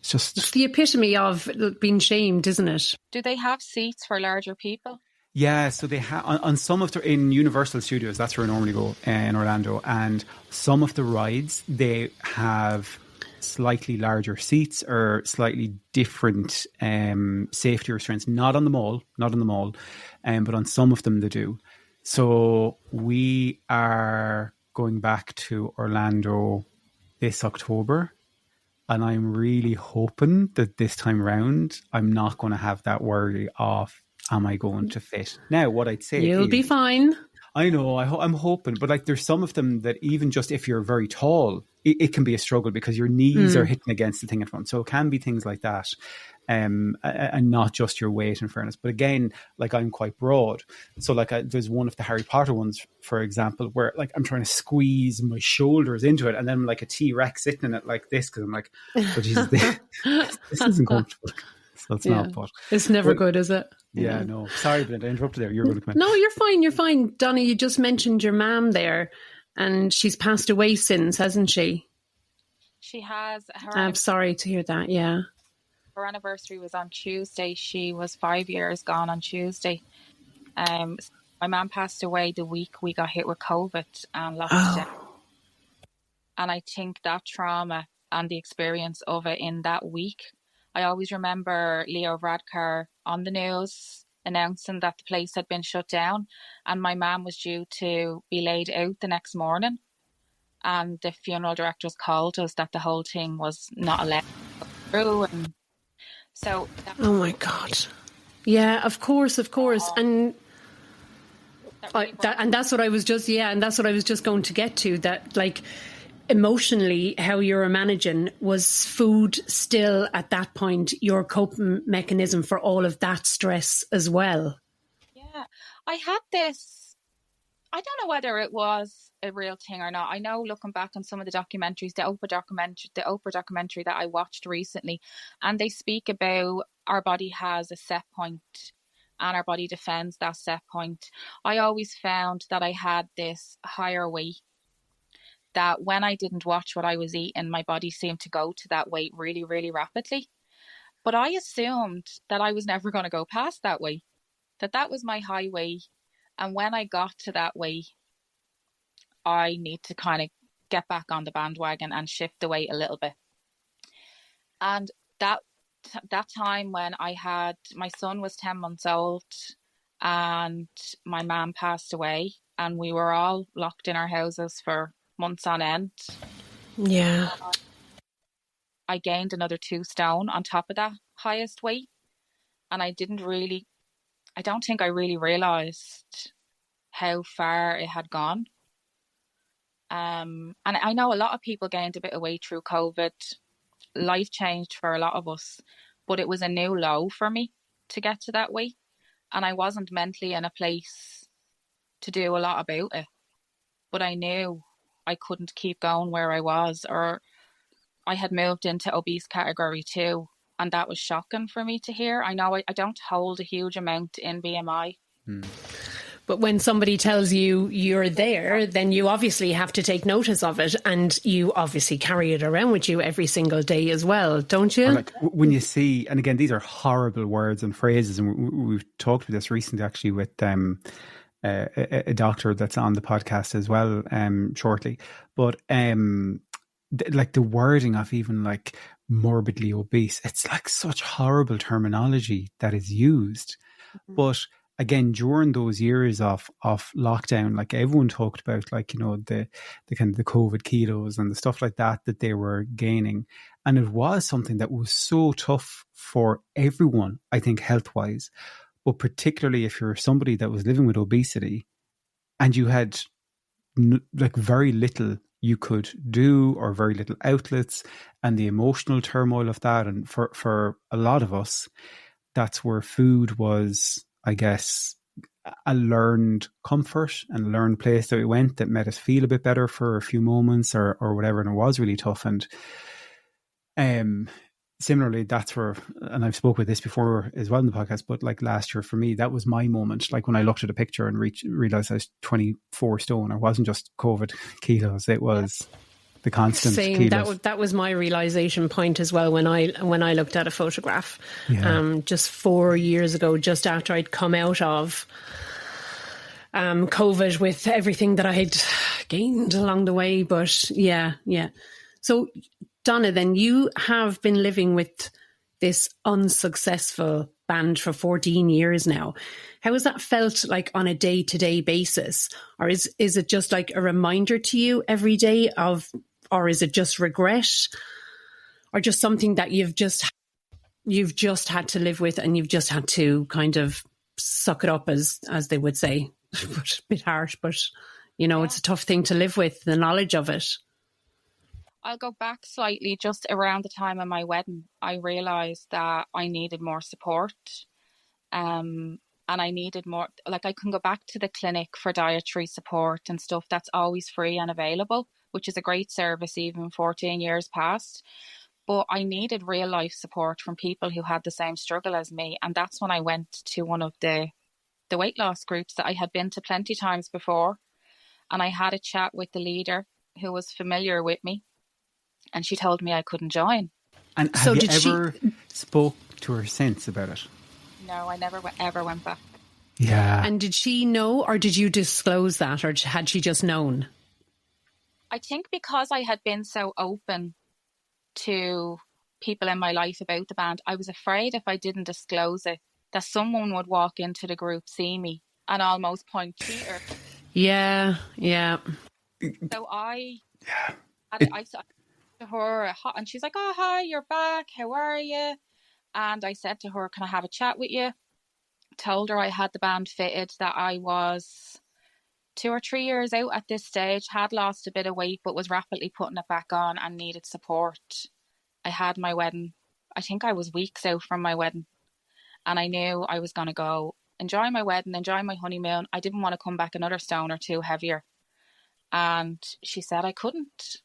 Speaker 1: It's
Speaker 2: the epitome of being shamed, isn't it?
Speaker 3: Do they have seats for larger people?
Speaker 1: Yeah, so they have on some of in Universal Studios. That's where I normally go in Orlando, and some of the rides they have slightly larger seats or slightly different safety restraints. Not on them all, but on some of them they do. So we are going back to Orlando this October. And I'm really hoping that this time round, I'm not going to have that worry of, am I going to fit? Now, what I'd say
Speaker 2: You'll be fine.
Speaker 1: I know, I'm hoping, but like there's some of them that even just if you're very tall, it can be a struggle because your knees are hitting against the thing in front. So it can be things like that. And not just your weight, in fairness. But again, like I'm quite broad. So like there's one of the Harry Potter ones, for example, where like I'm trying to squeeze my shoulders into it, and then I'm like a T-Rex sitting in it like this, because I'm like, oh, Jesus, this isn't comfortable. So it's not, but
Speaker 2: it's never good, is it?
Speaker 1: Yeah, no. Sorry, Belinda, I interrupted there. You're going to come in.
Speaker 2: No, you're fine. You're fine. Donna, you just mentioned your mum there, and she's passed away since, hasn't she?
Speaker 3: She has.
Speaker 2: I'm sorry to hear that. Yeah.
Speaker 3: Her anniversary was on Tuesday. She was 5 years gone on Tuesday. My mum passed away the week we got hit with COVID and lockdown. And I think that trauma and the experience of it in that week, I always remember Leo Varadkar on the news announcing that the place had been shut down, and my mum was due to be laid out the next morning. And the funeral directors called us that the whole thing was not allowed to go through. And so,
Speaker 2: oh my God. Yeah, of course. And that's what I was just, and that's what I was just going to get to, that like emotionally how you were managing, was food still at that point your coping mechanism for all of that stress as well?
Speaker 3: Yeah, I had this, I don't know whether it was a real thing or not. I know looking back on some of the documentaries, the Oprah documentary that I watched recently, and they speak about our body has a set point and our body defends that set point. I always found that I had this higher weight, that when I didn't watch what I was eating, my body seemed to go to that weight really, really rapidly. But I assumed that I was never going to go past that weight, that was my high weight. And when I got to that weight, I need to kind of get back on the bandwagon and shift the weight a little bit. And that time when my son was 10 months old and my mum passed away, and we were all locked in our houses for months on end.
Speaker 2: Yeah.
Speaker 3: I gained another 2 stone on top of that highest weight. And I don't think I really realised how far it had gone. And I know a lot of people gained a bit of weight through COVID. Life changed for a lot of us, but it was a new low for me to get to that weight. And I wasn't mentally in a place to do a lot about it. But I knew I couldn't keep going where I was, or I had moved into obese category 2. And that was shocking for me to hear. I know I don't hold a huge amount in BMI.
Speaker 2: But when somebody tells you you're there, then you obviously have to take notice of it, and you obviously carry it around with you every single day as well, don't you?
Speaker 1: Or like when you see, and again, these are horrible words and phrases, and we've talked about this recently actually with a doctor that's on the podcast as well shortly. But like the wording of even like morbidly obese, it's like such horrible terminology that is used. But again, during those years of lockdown, like everyone talked about, like, you know, the kind of the COVID kilos and the stuff like that they were gaining. And it was something that was so tough for everyone, I think, health-wise, but particularly if you're somebody that was living with obesity and you had like very little you could do, or very little outlets, and the emotional turmoil of that. And for a lot of us, that's where food was, I guess, a learned comfort and a learned place that we went that made us feel a bit better for a few moments or whatever. And it was really tough. And similarly, that's where, and I've spoke with this before as well in the podcast, but like last year for me, that was my moment. Like when I looked at a picture and realized I was 24 stone, it wasn't just COVID kilos, it was the constant kilos.
Speaker 2: That was my realization point as well when I looked at a photograph just 4 years ago, just after I'd come out of COVID with everything that I had gained along the way. But yeah. So Donna, then you have been living with this unsuccessful band for 14 years now. How has that felt like on a day-to-day basis? Or is it just like a reminder to you every day or is it just regret? or just something that you've just had to live with, and you've just had to kind of suck it up, as they would say? But a bit harsh, but it's a tough thing to live with, the knowledge of it.
Speaker 3: I'll go back slightly. Just around the time of my wedding, I realised that I needed more support. And I needed more, like, I can go back to the clinic for dietary support and stuff. That's always free and available, which is a great service even 14 years past. But I needed real life support from people who had the same struggle as me. And that's when I went to one of the weight loss groups that I had been to plenty times before. And I had a chat with the leader who was familiar with me. And she told me I couldn't join.
Speaker 1: And have you ever spoke to her since about it?
Speaker 3: No, I never ever went back.
Speaker 1: Yeah.
Speaker 2: And did she know, or did you disclose that, or had she just known?
Speaker 3: I think because I had been so open to people in my life about the band, I was afraid if I didn't disclose it, that someone would walk into the group, see me, and almost point cheater.
Speaker 2: Yeah.
Speaker 3: So I said to her, and she's like, "Oh, hi, you're back. How are you?" And I said to her, "Can I have a chat with you?" Told her I had the band fitted, that I was 2 or 3 years out at this stage, had lost a bit of weight, but was rapidly putting it back on and needed support. I had my wedding. I think I was weeks out from my wedding. And I knew I was going to go enjoy my wedding, enjoy my honeymoon. I didn't want to come back another stone or two heavier. And she said I couldn't.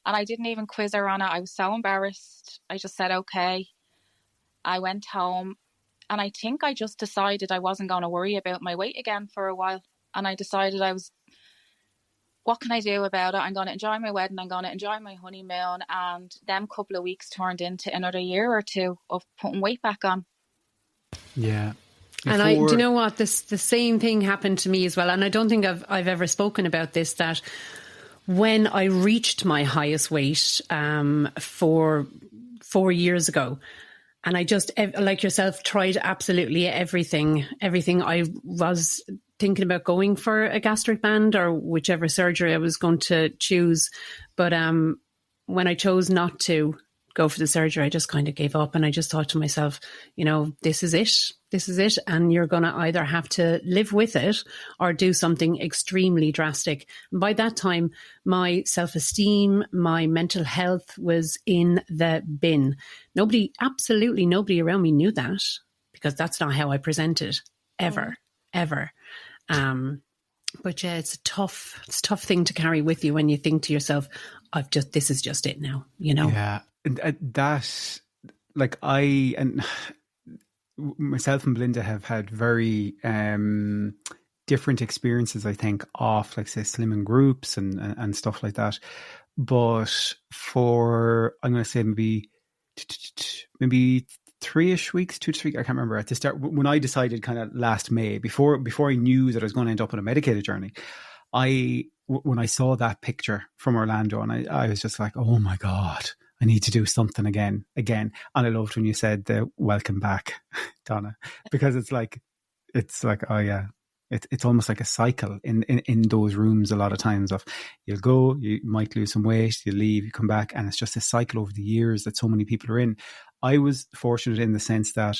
Speaker 3: And I didn't even quiz her on it. I was so embarrassed. I just said, okay. I went home, and I think I just decided I wasn't going to worry about my weight again for a while. And I decided what can I do about it? I'm going to enjoy my wedding. I'm going to enjoy my honeymoon. And them couple of weeks turned into another year or two of putting weight back on.
Speaker 1: Yeah.
Speaker 2: And do you know what? The same thing happened to me as well. And I don't think I've ever spoken about this, that when I reached my highest weight 4 years ago, and I just, like yourself, tried absolutely everything. I was thinking about going for a gastric band or whichever surgery I was going to choose. But when I chose not to go for the surgery, I just kind of gave up, and I just thought to myself, this is it. And you're going to either have to live with it or do something extremely drastic. And by that time, my self-esteem, my mental health was in the bin. Absolutely nobody around me knew that, because that's not how I presented ever. But yeah, it's a tough thing to carry with you when you think to yourself, this is just it now,
Speaker 1: Yeah. That, like, I and myself and Belinda have had very different experiences, I think, of, like, say, slimming groups and stuff like that. But for, I'm going to say maybe 3-ish weeks, 2 to 3, I can't remember, at the start, when I decided kind of last May, before I knew that I was going to end up on a medicated journey, when I saw that picture from Orlando, and I was just like, oh my God, I need to do something again. And I loved when you said the welcome back, Donna, because it's like, oh yeah, it's almost like a cycle in those rooms a lot of times of, you'll go, you might lose some weight, you leave, you come back, and it's just a cycle over the years that so many people are in. I was fortunate in the sense that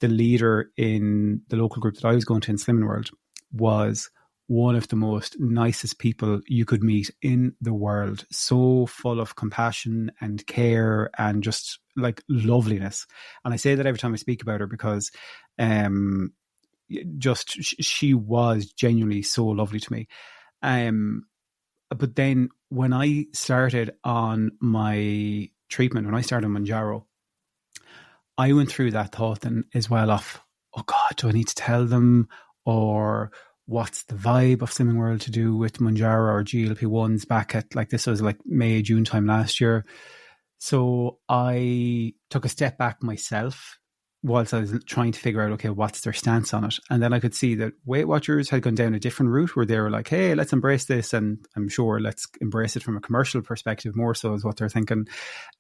Speaker 1: the leader in the local group that I was going to in Slimming World was one of the most nicest people you could meet in the world. So full of compassion and care and just, like, loveliness. And I say that every time I speak about her, because she was genuinely so lovely to me. But then when I started on my treatment, when I started on Mounjaro, I went through that thought then as well of, oh God, do I need to tell them? Or what's the vibe of Slimming World to do with Mounjaro or GLP1s back at, like, this was like May, June time last year. So I took a step back myself whilst I was trying to figure out, okay, what's their stance on it? And then I could see that Weight Watchers had gone down a different route where they were like, hey, let's embrace this. And I'm sure let's embrace it from a commercial perspective more so is what they're thinking.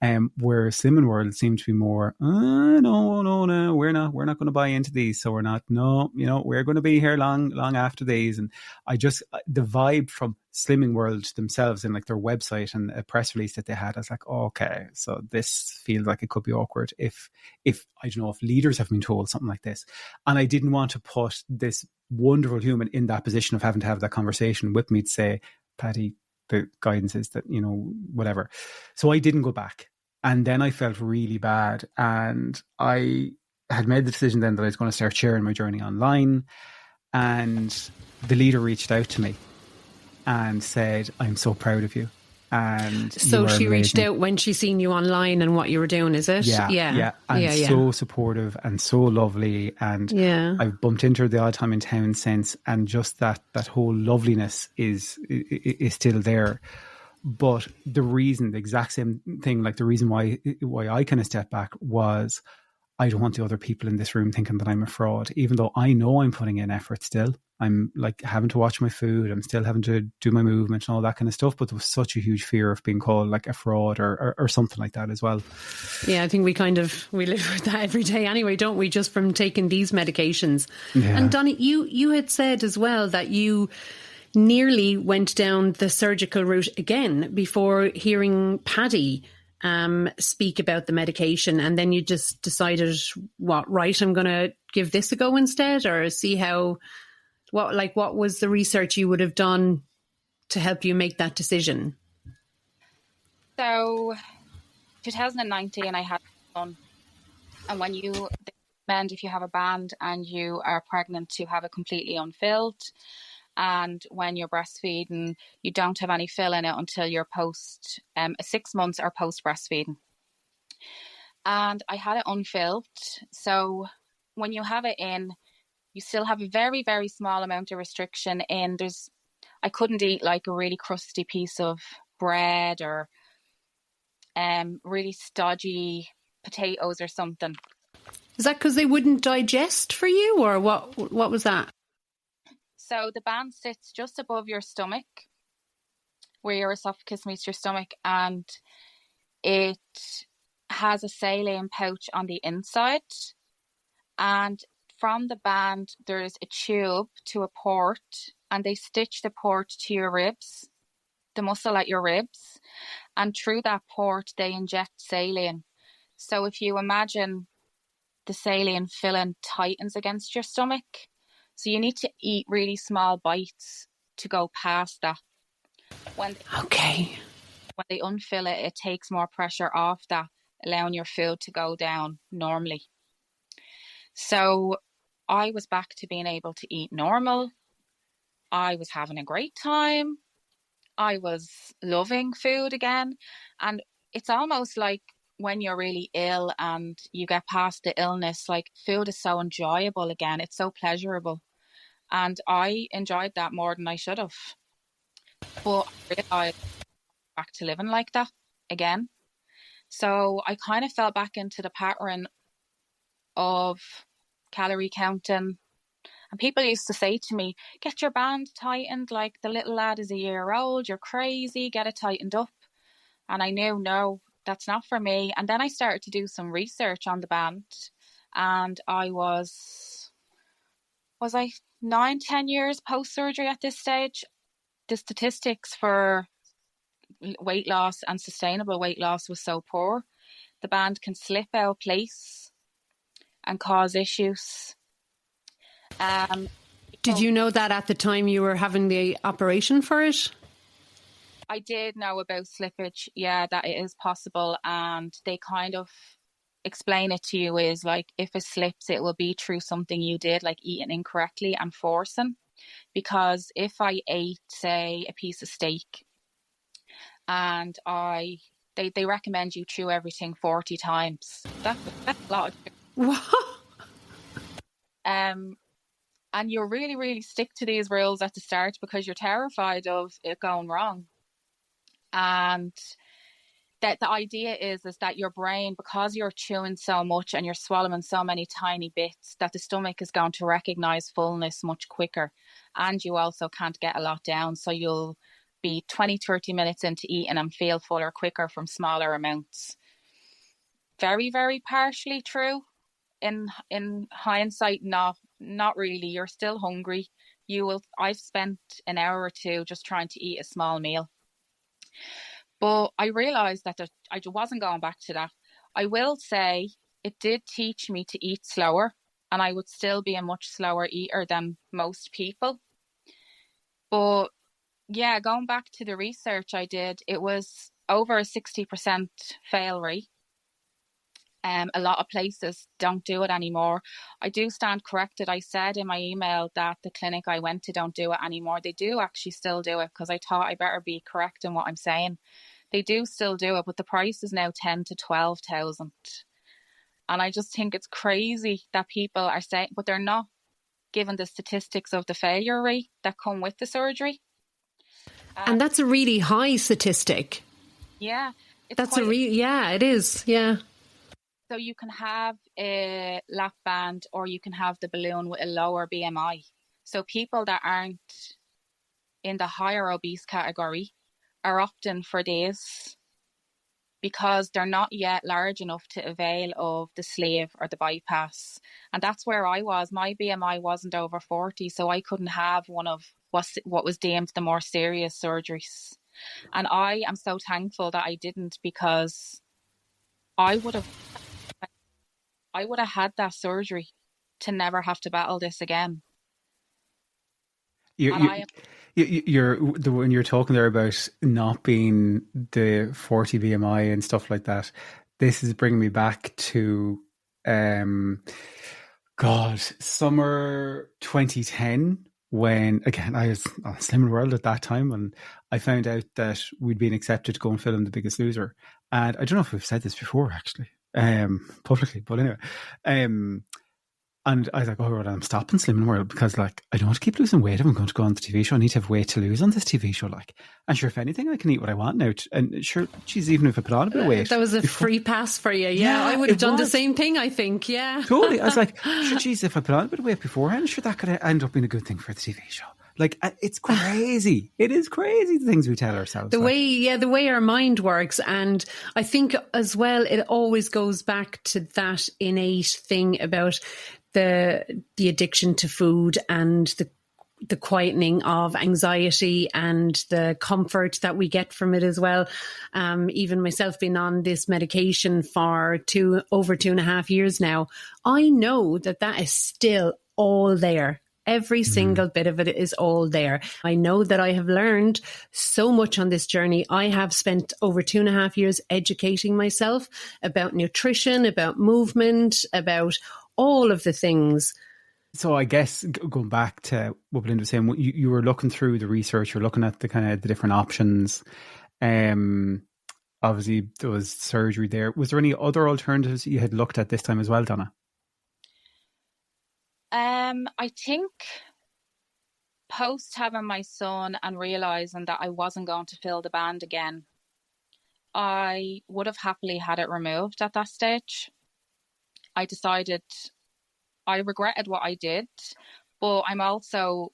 Speaker 1: Where Slimming World seemed to be more, no, we're not going to buy into these. So we're not, we're going to be here long after these. And the vibe from Slimming World themselves in like their website and a press release that they had. I was like, oh, okay, so this feels like it could be awkward if I don't know, if leaders have been told something like this. And I didn't want to put this wonderful human in that position of having to have that conversation with me to say, Paddy, the guidance is that, you know, whatever. So I didn't go back. And then I felt really bad. And I had made the decision then that I was going to start sharing my journey online. And the leader reached out to me and said, I'm so proud of you. And
Speaker 2: so she reached out when she seen you online and what you were doing, is it?
Speaker 1: Yeah. And so supportive and so lovely. And I've bumped into her the odd time in town since. And just that whole loveliness is still there. But the exact same thing, like the reason why I kind of stepped back was I don't want the other people in this room thinking that I'm a fraud, even though I know I'm putting in effort still. I'm like having to watch my food. I'm still having to do my movement and all that kind of stuff. But there was such a huge fear of being called like a fraud or something like that as well.
Speaker 2: Yeah, I think we live with that every day anyway, don't we? Just from taking these medications. Yeah. And Donna, you had said as well that you nearly went down the surgical route again before hearing Paddy speak about the medication, and then you just decided, I'm going to give this a go instead, or see what was the research you would have done to help you make that decision?
Speaker 3: So 2019 I had one, and when they recommend if you have a band and you are pregnant to have it completely unfilled. And when you're breastfeeding, you don't have any fill in it until you're 6 months or post breastfeeding. And I had it unfilled. So when you have it in, you still have a very, very small amount of restriction in. I couldn't eat like a really crusty piece of bread or really stodgy potatoes or something.
Speaker 2: Is that because they wouldn't digest for you, or what was that?
Speaker 3: So the band sits just above your stomach, where your esophagus meets your stomach, and it has a saline pouch on the inside. And from the band, there's a tube to a port, and they stitch the port to your ribs, the muscle at your ribs. And through that port, they inject saline. So if you imagine the saline filling tightens against your stomach, so you need to eat really small bites to go past that. When they unfill it, it takes more pressure off that, allowing your food to go down normally. So I was back to being able to eat normal. I was having a great time. I was loving food again. And it's almost like when you're really ill and you get past the illness, like food is so enjoyable again. It's so pleasurable. And I enjoyed that more than I should have. But I realised back to living like that again. So I kind of fell back into the pattern of calorie counting. And people used to say to me, get your band tightened, like the little lad is a year old, you're crazy, get it tightened up. And I knew, no, that's not for me. And then I started to do some research on the band, and I was I 9-10 years post-surgery at this stage. The statistics for weight loss and sustainable weight loss was so poor. The band can slip out of place and cause issues.
Speaker 2: Did you know that at the time you were having the operation for it?
Speaker 3: I did know about slippage, that it is possible, and they kind of explain it to you is like, if it slips, it will be through something you did, like eating incorrectly and forcing. Because if I ate, say, a piece of steak, and they recommend you chew everything 40 times. That's a lot.
Speaker 2: What?
Speaker 3: And you really, really stick to these rules at the start because you're terrified of it going wrong. And that the idea is that your brain, because you're chewing so much and you're swallowing so many tiny bits, that the stomach is going to recognize fullness much quicker. And you also can't get a lot down. So you'll be 20-30 minutes into eating and feel fuller quicker from smaller amounts. Very, very partially true. In hindsight, not really. You're still hungry I've spent an hour or two just trying to eat a small meal. But I realised that I wasn't going back to that. I will say it did teach me to eat slower, and I would still be a much slower eater than most people. But yeah, going back to the research I did, it was over a 60% fail rate. A lot of places don't do it anymore. I do stand corrected. I said in my email that the clinic I went to don't do it anymore. They do actually still do it, because I thought I better be correct in what I'm saying. They do still do it, but the price is now 10 to 12,000. And I just think it's crazy that people are saying, but they're not given the statistics of the failure rate that come with the surgery.
Speaker 2: And that's a really high statistic.
Speaker 3: Yeah.
Speaker 2: Yeah, it is. Yeah.
Speaker 3: So you can have a lap band, or you can have the balloon with a lower BMI. So people that aren't in the higher obese category are opting for this because they're not yet large enough to avail of the sleeve or the bypass. And that's where I was. My BMI wasn't over 40, so I couldn't have one of what was deemed the more serious surgeries. And I am so thankful that I didn't, because I would have had that surgery to never have to battle this again.
Speaker 1: When you're talking there about not being the 40 BMI and stuff like that, this is bringing me back to summer 2010, when, again, I was on Slim World at that time, and I found out that we'd been accepted to go and film The Biggest Loser. And I don't know if we've said this before, actually, publicly, but anyway. And I was like, oh, well, I'm stopping Slimming World, because, like, I don't want to keep losing weight if I'm going to go on the TV show. I need to have weight to lose on this TV show, like. And sure, if anything, I can eat what I want now. And sure, geez, even if I put on a bit of weight.
Speaker 2: That was a free pass for you. Yeah, I would have done the same thing, I think. Yeah.
Speaker 1: Totally. I was like, sure, geez, if I put on a bit of weight beforehand, sure, that could end up being a good thing for the TV show. Like, it's crazy. It is crazy, the things we tell ourselves.
Speaker 2: The way our mind works. And I think as well, it always goes back to that innate thing about the addiction to food, and the quietening of anxiety, and the comfort that we get from it as well. Even myself being on this medication for over 2.5 years now, I know that is still all there. Every single bit of it is all there. I know that I have learned so much on this journey. I have spent over 2.5 years educating myself about nutrition, about movement, about all of the things.
Speaker 1: So I guess going back to what Belinda was saying, you were looking through the research, you're looking at the kind of the different options. Obviously there was surgery there. Was there any other alternatives you had looked at this time as well, Donna?
Speaker 3: I think post having my son and realising that I wasn't going to fill the band again, I would have happily had it removed at that stage. I decided I regretted what I did, but I'm also,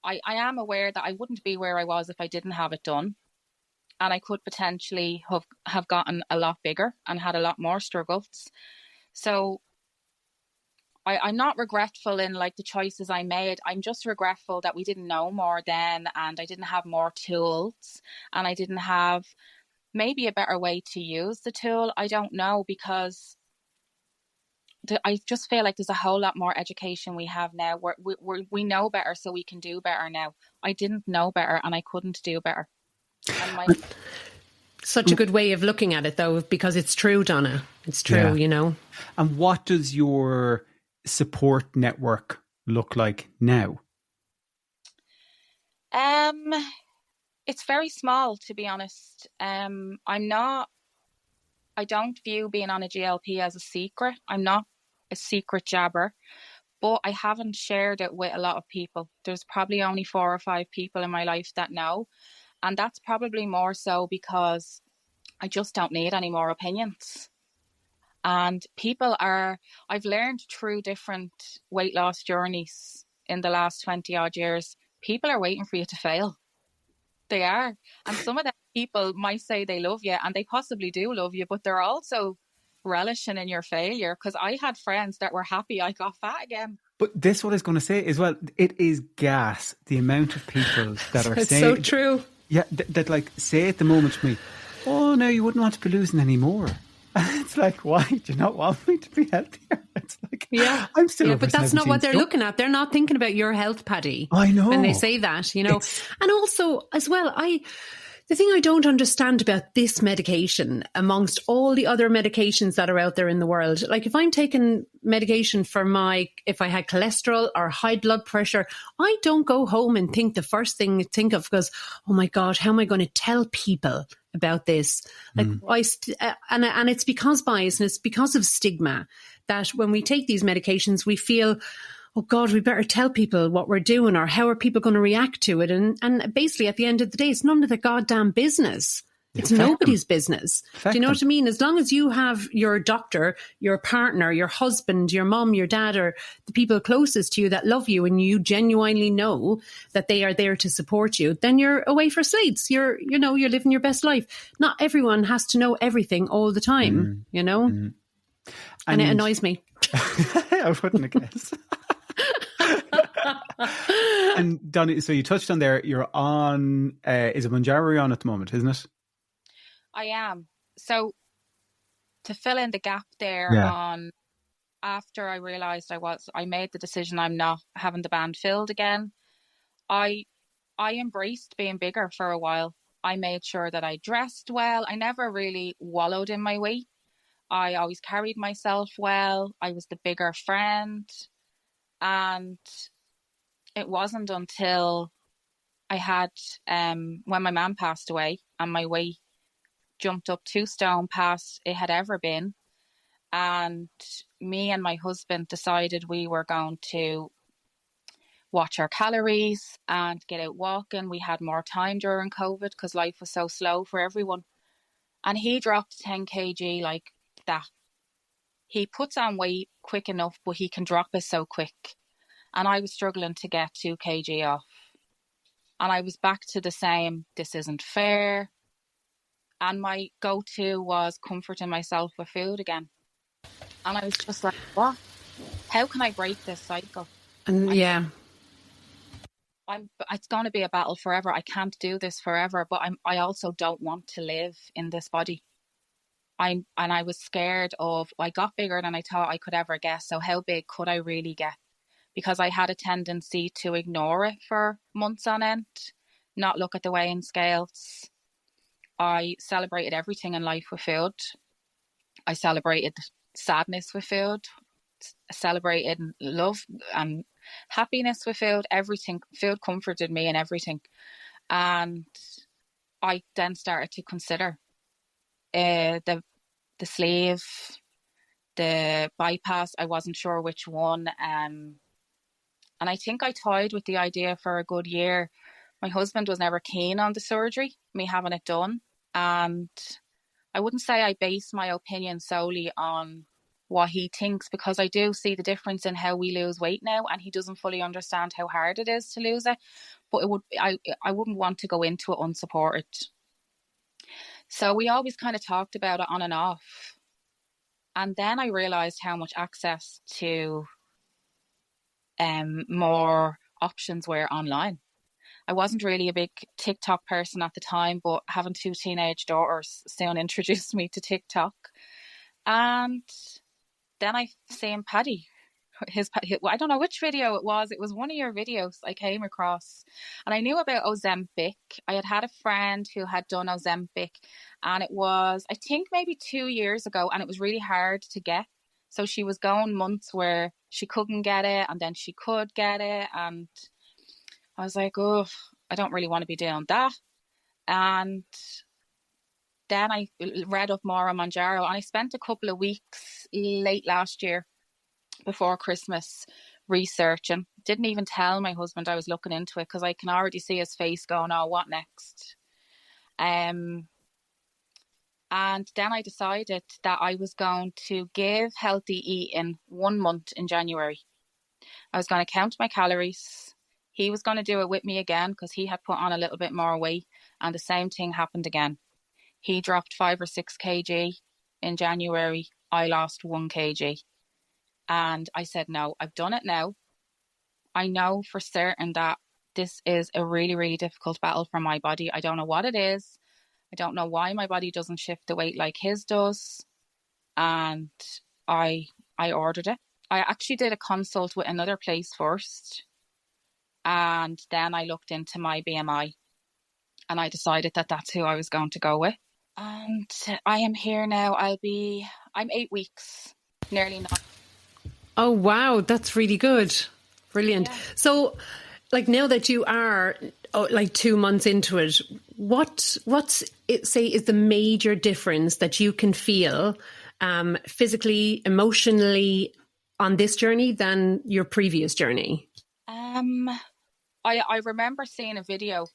Speaker 3: I am aware that I wouldn't be where I was if I didn't have it done. And I could potentially have gotten a lot bigger and had a lot more struggles. So I'm not regretful in like the choices I made. I'm just regretful that we didn't know more then, and I didn't have more tools, and I didn't have maybe a better way to use the tool. I don't know, because I just feel like there's a whole lot more education we have now. We know better, so we can do better now. I didn't know better, and I couldn't do better. And
Speaker 2: such a good way of looking at it, though, because it's true, Donna. It's true, you know.
Speaker 1: And what does your support network look like now?
Speaker 3: It's very small, to be honest. I don't view being on a GLP as a secret. I'm not a secret jabber, but I haven't shared it with a lot of people. There's probably only 4 or 5 people in my life that know. And that's probably more so because I just don't need any more opinions. And I've learned through different weight loss journeys in the last 20 odd years, people are waiting for you to fail. They are. And some of them people might say they love you, and they possibly do love you, but they're also relishing in your failure. Because I had friends that were happy I got fat again.
Speaker 1: But this what I was going to say as well. It is gas, the amount of people that are
Speaker 2: It's
Speaker 1: saying...
Speaker 2: so true.
Speaker 1: Yeah, that like say at the moment to me, oh no, you wouldn't want to be losing any more. And it's like, why do you not want me to be healthier? It's like,
Speaker 2: Yeah.
Speaker 1: I'm still over
Speaker 2: but that's not what they're
Speaker 1: 17
Speaker 2: looking at. They're not thinking about your health, Paddy.
Speaker 1: I know.
Speaker 2: When they say that, you know. And also, as well, the thing I don't understand about this medication amongst all the other medications that are out there in the world, like if I'm taking medication for if I had cholesterol or high blood pressure, I don't go home and think the first thing to think of goes, oh my God, how am I going to tell people about this? Like and it's because bias and it's because of stigma that when we take these medications, we feel, oh God, we better tell people what we're doing or how are people going to react to it. And basically at the end of the day, it's none of their goddamn business. It's nobody's business. Do you know what I mean? As long as you have your doctor, your partner, your husband, your mom, your dad, or the people closest to you that love you and you genuinely know that they are there to support you, then you're away for slates. You're living your best life. Not everyone has to know everything all the time, you know? And it annoys me.
Speaker 1: I wouldn't have guessed. And Donna, so you touched on there, you're on, is it Mounjaro you're on at the moment, isn't it?
Speaker 3: I am. So to fill in the gap there on after I realised I made the decision I'm not having the band filled again, I embraced being bigger for a while. I made sure that I dressed well. I never really wallowed in my weight. I always carried myself well. I was the bigger friend. And it wasn't until I had, when my mum passed away and my weight jumped up 2 stone past it had ever been. And me and my husband decided we were going to watch our calories and get out walking. We had more time during COVID because life was so slow for everyone. And he dropped 10 kg like that. He puts on weight quick enough, but he can drop it so quick. And I was struggling to get 2 kg off. And I was back to the same, this isn't fair. And my go-to was comforting myself with food again. And I was just like, what? How can I break this cycle?
Speaker 2: And
Speaker 3: it's going to be a battle forever. I can't do this forever, but I also don't want to live in this body. I was scared I got bigger than I thought I could ever guess. So how big could I really get? Because I had a tendency to ignore it for months on end, not look at the weighing scales. I celebrated everything in life with food. I celebrated sadness with food, celebrated love and happiness with food, everything. Food comforted me in everything. And I then started to consider the sleeve, the bypass. I wasn't sure which one. And I think I toyed with the idea for a good year. My husband was never keen on the surgery, me having it done. And I wouldn't say I base my opinion solely on what he thinks, because I do see the difference in how we lose weight now, and he doesn't fully understand how hard it is to lose it. But I wouldn't want to go into it unsupported. So we always kind of talked about it on and off. And then I realised how much access to more options were online. I wasn't really a big TikTok person at the time, but having 2 teenage daughters soon introduced me to TikTok. And then I seen Paddy. I don't know which video it was. It was one of your videos I came across. And I knew about Ozempic. I had a friend who had done Ozempic. And it was, I think, maybe 2 years ago. And it was really hard to get. So she was going months where she couldn't get it. And then she could get it. And I was like, oh, I don't really want to be doing that. And then I read up more on Mounjaro, and I spent a couple of weeks late last year before Christmas researching. Didn't even tell my husband I was looking into it, because I can already see his face going, oh, what next? And then I decided that I was going to give healthy eating 1 month in January. I was going to count my calories. He was going to do it with me again because he had put on a little bit more weight, and the same thing happened again. He dropped 5 or 6 kg in January. I lost 1 kg. And I said, no, I've done it now. I know for certain that this is a really, really difficult battle for my body. I don't know what it is. I don't know why my body doesn't shift the weight like his does. And I ordered it. I actually did a consult with another place first. And then I looked into my BMI. And I decided that that's who I was going to go with. And I am here now. I'm 8 weeks, nearly 9.
Speaker 2: Oh, wow. That's really good. Brilliant. Yeah. So, like, now that you are like 2 months into it, what's it say is the major difference that you can feel physically, emotionally on this journey than your previous journey?
Speaker 3: I remember seeing a video.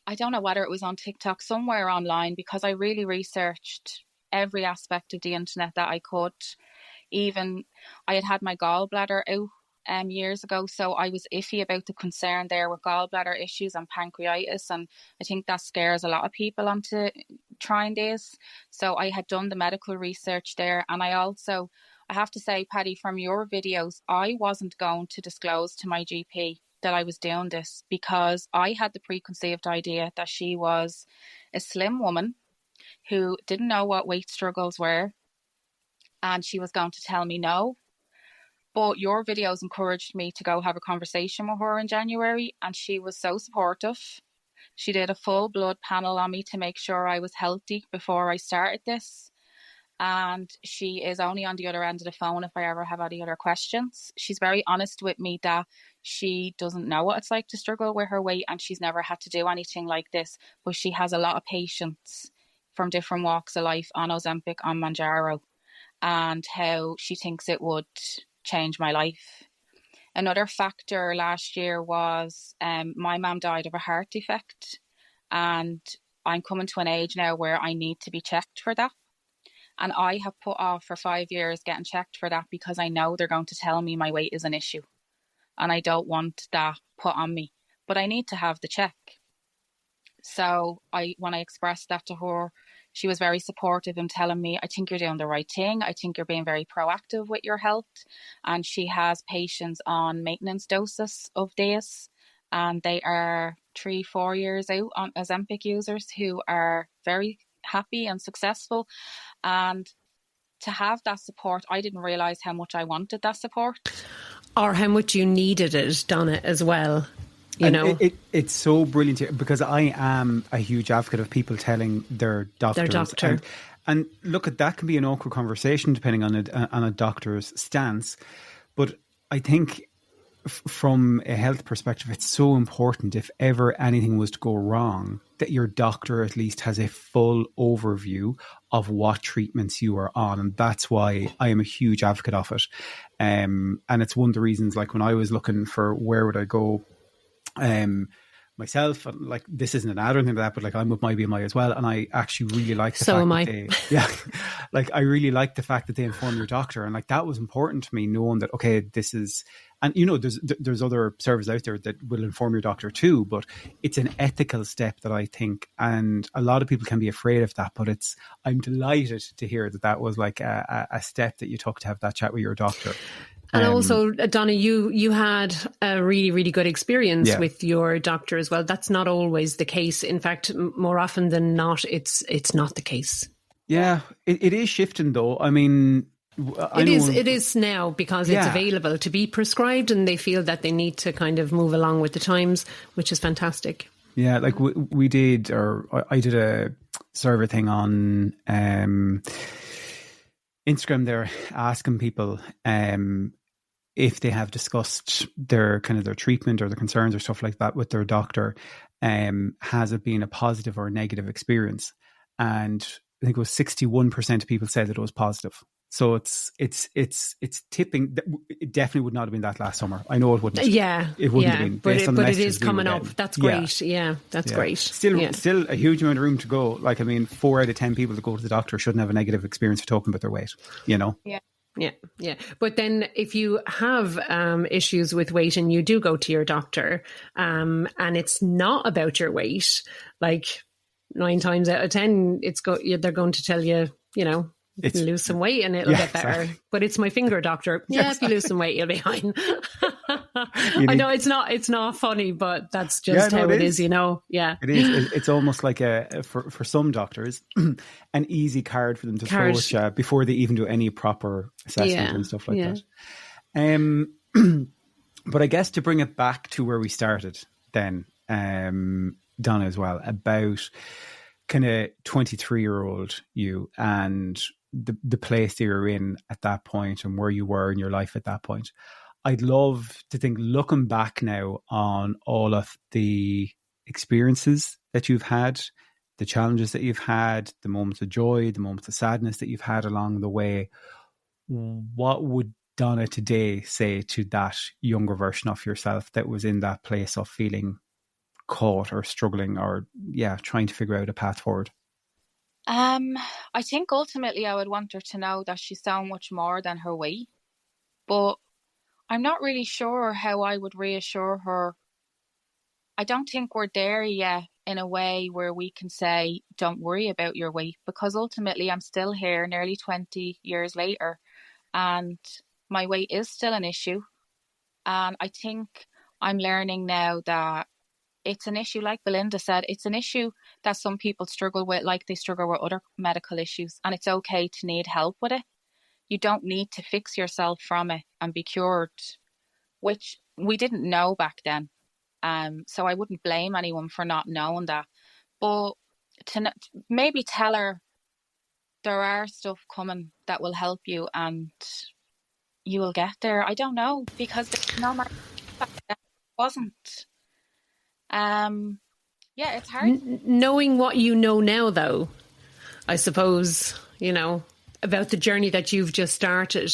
Speaker 3: I don't know whether it was on TikTok, somewhere online, because I really researched every aspect of the internet that I could. Even I had my gallbladder out years ago, so I was iffy about the concern there with gallbladder issues and pancreatitis, and I think that scares a lot of people onto trying this. So I had done the medical research there, and I have to say, Paddy, from your videos, I wasn't going to disclose to my GP that I was doing this, because I had the preconceived idea that she was a slim woman who didn't know what weight struggles were, and she was going to tell me no. But your videos encouraged me to go have a conversation with her in January, and she was so supportive. She did a full blood panel on me to make sure I was healthy before I started this. And she is only on the other end of the phone if I ever have any other questions. She's very honest with me that she doesn't know what it's like to struggle with her weight, and she's never had to do anything like this, but she has a lot of patients from different walks of life on Ozempic, on Mounjaro, and how she thinks it would change my life. Another factor last year was my mum died of a heart defect, and I'm coming to an age now where I need to be checked for that. And I have put off for 5 years getting checked for that because I know they're going to tell me my weight is an issue. And I don't want that put on me. But I need to have the check. So when I expressed that to her, she was very supportive in telling me, I think you're doing the right thing. I think you're being very proactive with your health. And she has patients on maintenance doses of this. And they are 3-4 years out on Ozempic users who are very happy and successful. And to have that support, I didn't realise how much I wanted that support.
Speaker 2: Or how much you needed it, Donna, as well. You know,
Speaker 1: it's so brilliant because I am a huge advocate of people telling their doctors.
Speaker 2: Their doctor.
Speaker 1: And look, at that can be an awkward conversation depending on a doctor's stance. But I think from a health perspective, it's so important, if ever anything was to go wrong, that your doctor at least has a full overview of what treatments you are on. And that's why I am a huge advocate of it. And it's one of the reasons, like when I was looking for where would I go, myself, like this isn't an ad or anything like that, but like I'm with my BMI as well, and I actually really like the fact that like I really like the fact that they inform your doctor, and like that was important to me, knowing that okay, this is, and you know, there's other services out there that will inform your doctor too, but it's an ethical step that I think, and a lot of people can be afraid of that, but I'm delighted to hear that was like a step that you took to have that chat with your doctor.
Speaker 2: And also, Donna, you had a really, really good experience with your doctor as well. That's not always the case. In fact, more often than not, it's not the case.
Speaker 1: Yeah, it is shifting though. I mean,
Speaker 2: it is now because it's available to be prescribed, and they feel that they need to kind of move along with the times, which is fantastic.
Speaker 1: Yeah, like we did, or I did a survey thing on Instagram there, asking people if they have discussed their treatment or the concerns or stuff like that with their doctor. Has it been a positive or a negative experience? And I think it was 61% of people said that it was positive. So it's tipping. It definitely would not have been that last summer. I know it wouldn't.
Speaker 2: Yeah,
Speaker 1: it wouldn't have been.
Speaker 2: But it is coming up. That's great. Yeah, that's great.
Speaker 1: Still a huge amount of room to go. Like, I mean, 4 out of 10 people that go to the doctor shouldn't have a negative experience for talking about their weight. You know.
Speaker 2: Yeah. But then if you have issues with weight and you do go to your doctor, and it's not about your weight, like 9 times out of 10, they're going to tell you, you know, lose some weight and it'll get better. Exactly. But it's my finger doctor. Yeah, if you lose some weight, you'll be fine. I know it's not funny, but that's just how it is, you know. Yeah,
Speaker 1: it is. It's almost like for some doctors, an easy card for them to throw at you before they even do any proper assessment and stuff like that. But I guess to bring it back to where we started, then, Donna, as well, about kind of 23-year-old you and the place that you're in at that point and where you were in your life at that point. I'd love to think, looking back now on all of the experiences that you've had, the challenges that you've had, the moments of joy, the moments of sadness that you've had along the way, what would Donna today say to that younger version of yourself that was in that place of feeling caught or struggling or trying to figure out a path forward?
Speaker 3: I think ultimately I would want her to know that she's so much more than her weight, but I'm not really sure how I would reassure her. I don't think we're there yet in a way where we can say, don't worry about your weight, because ultimately I'm still here nearly 20 years later and my weight is still an issue. And I think I'm learning now that it's an issue, like Belinda said, it's an issue that some people struggle with, like they struggle with other medical issues, and it's okay to need help with it. You don't need to fix yourself from it and be cured, which we didn't know back then. So I wouldn't blame anyone for not knowing that. But to maybe tell her there are stuff coming that will help you and you will get there. I don't know, because no matter back then, it wasn't. It's hard.
Speaker 2: Knowing what you know now, though, I suppose, you know, about the journey that you've just started,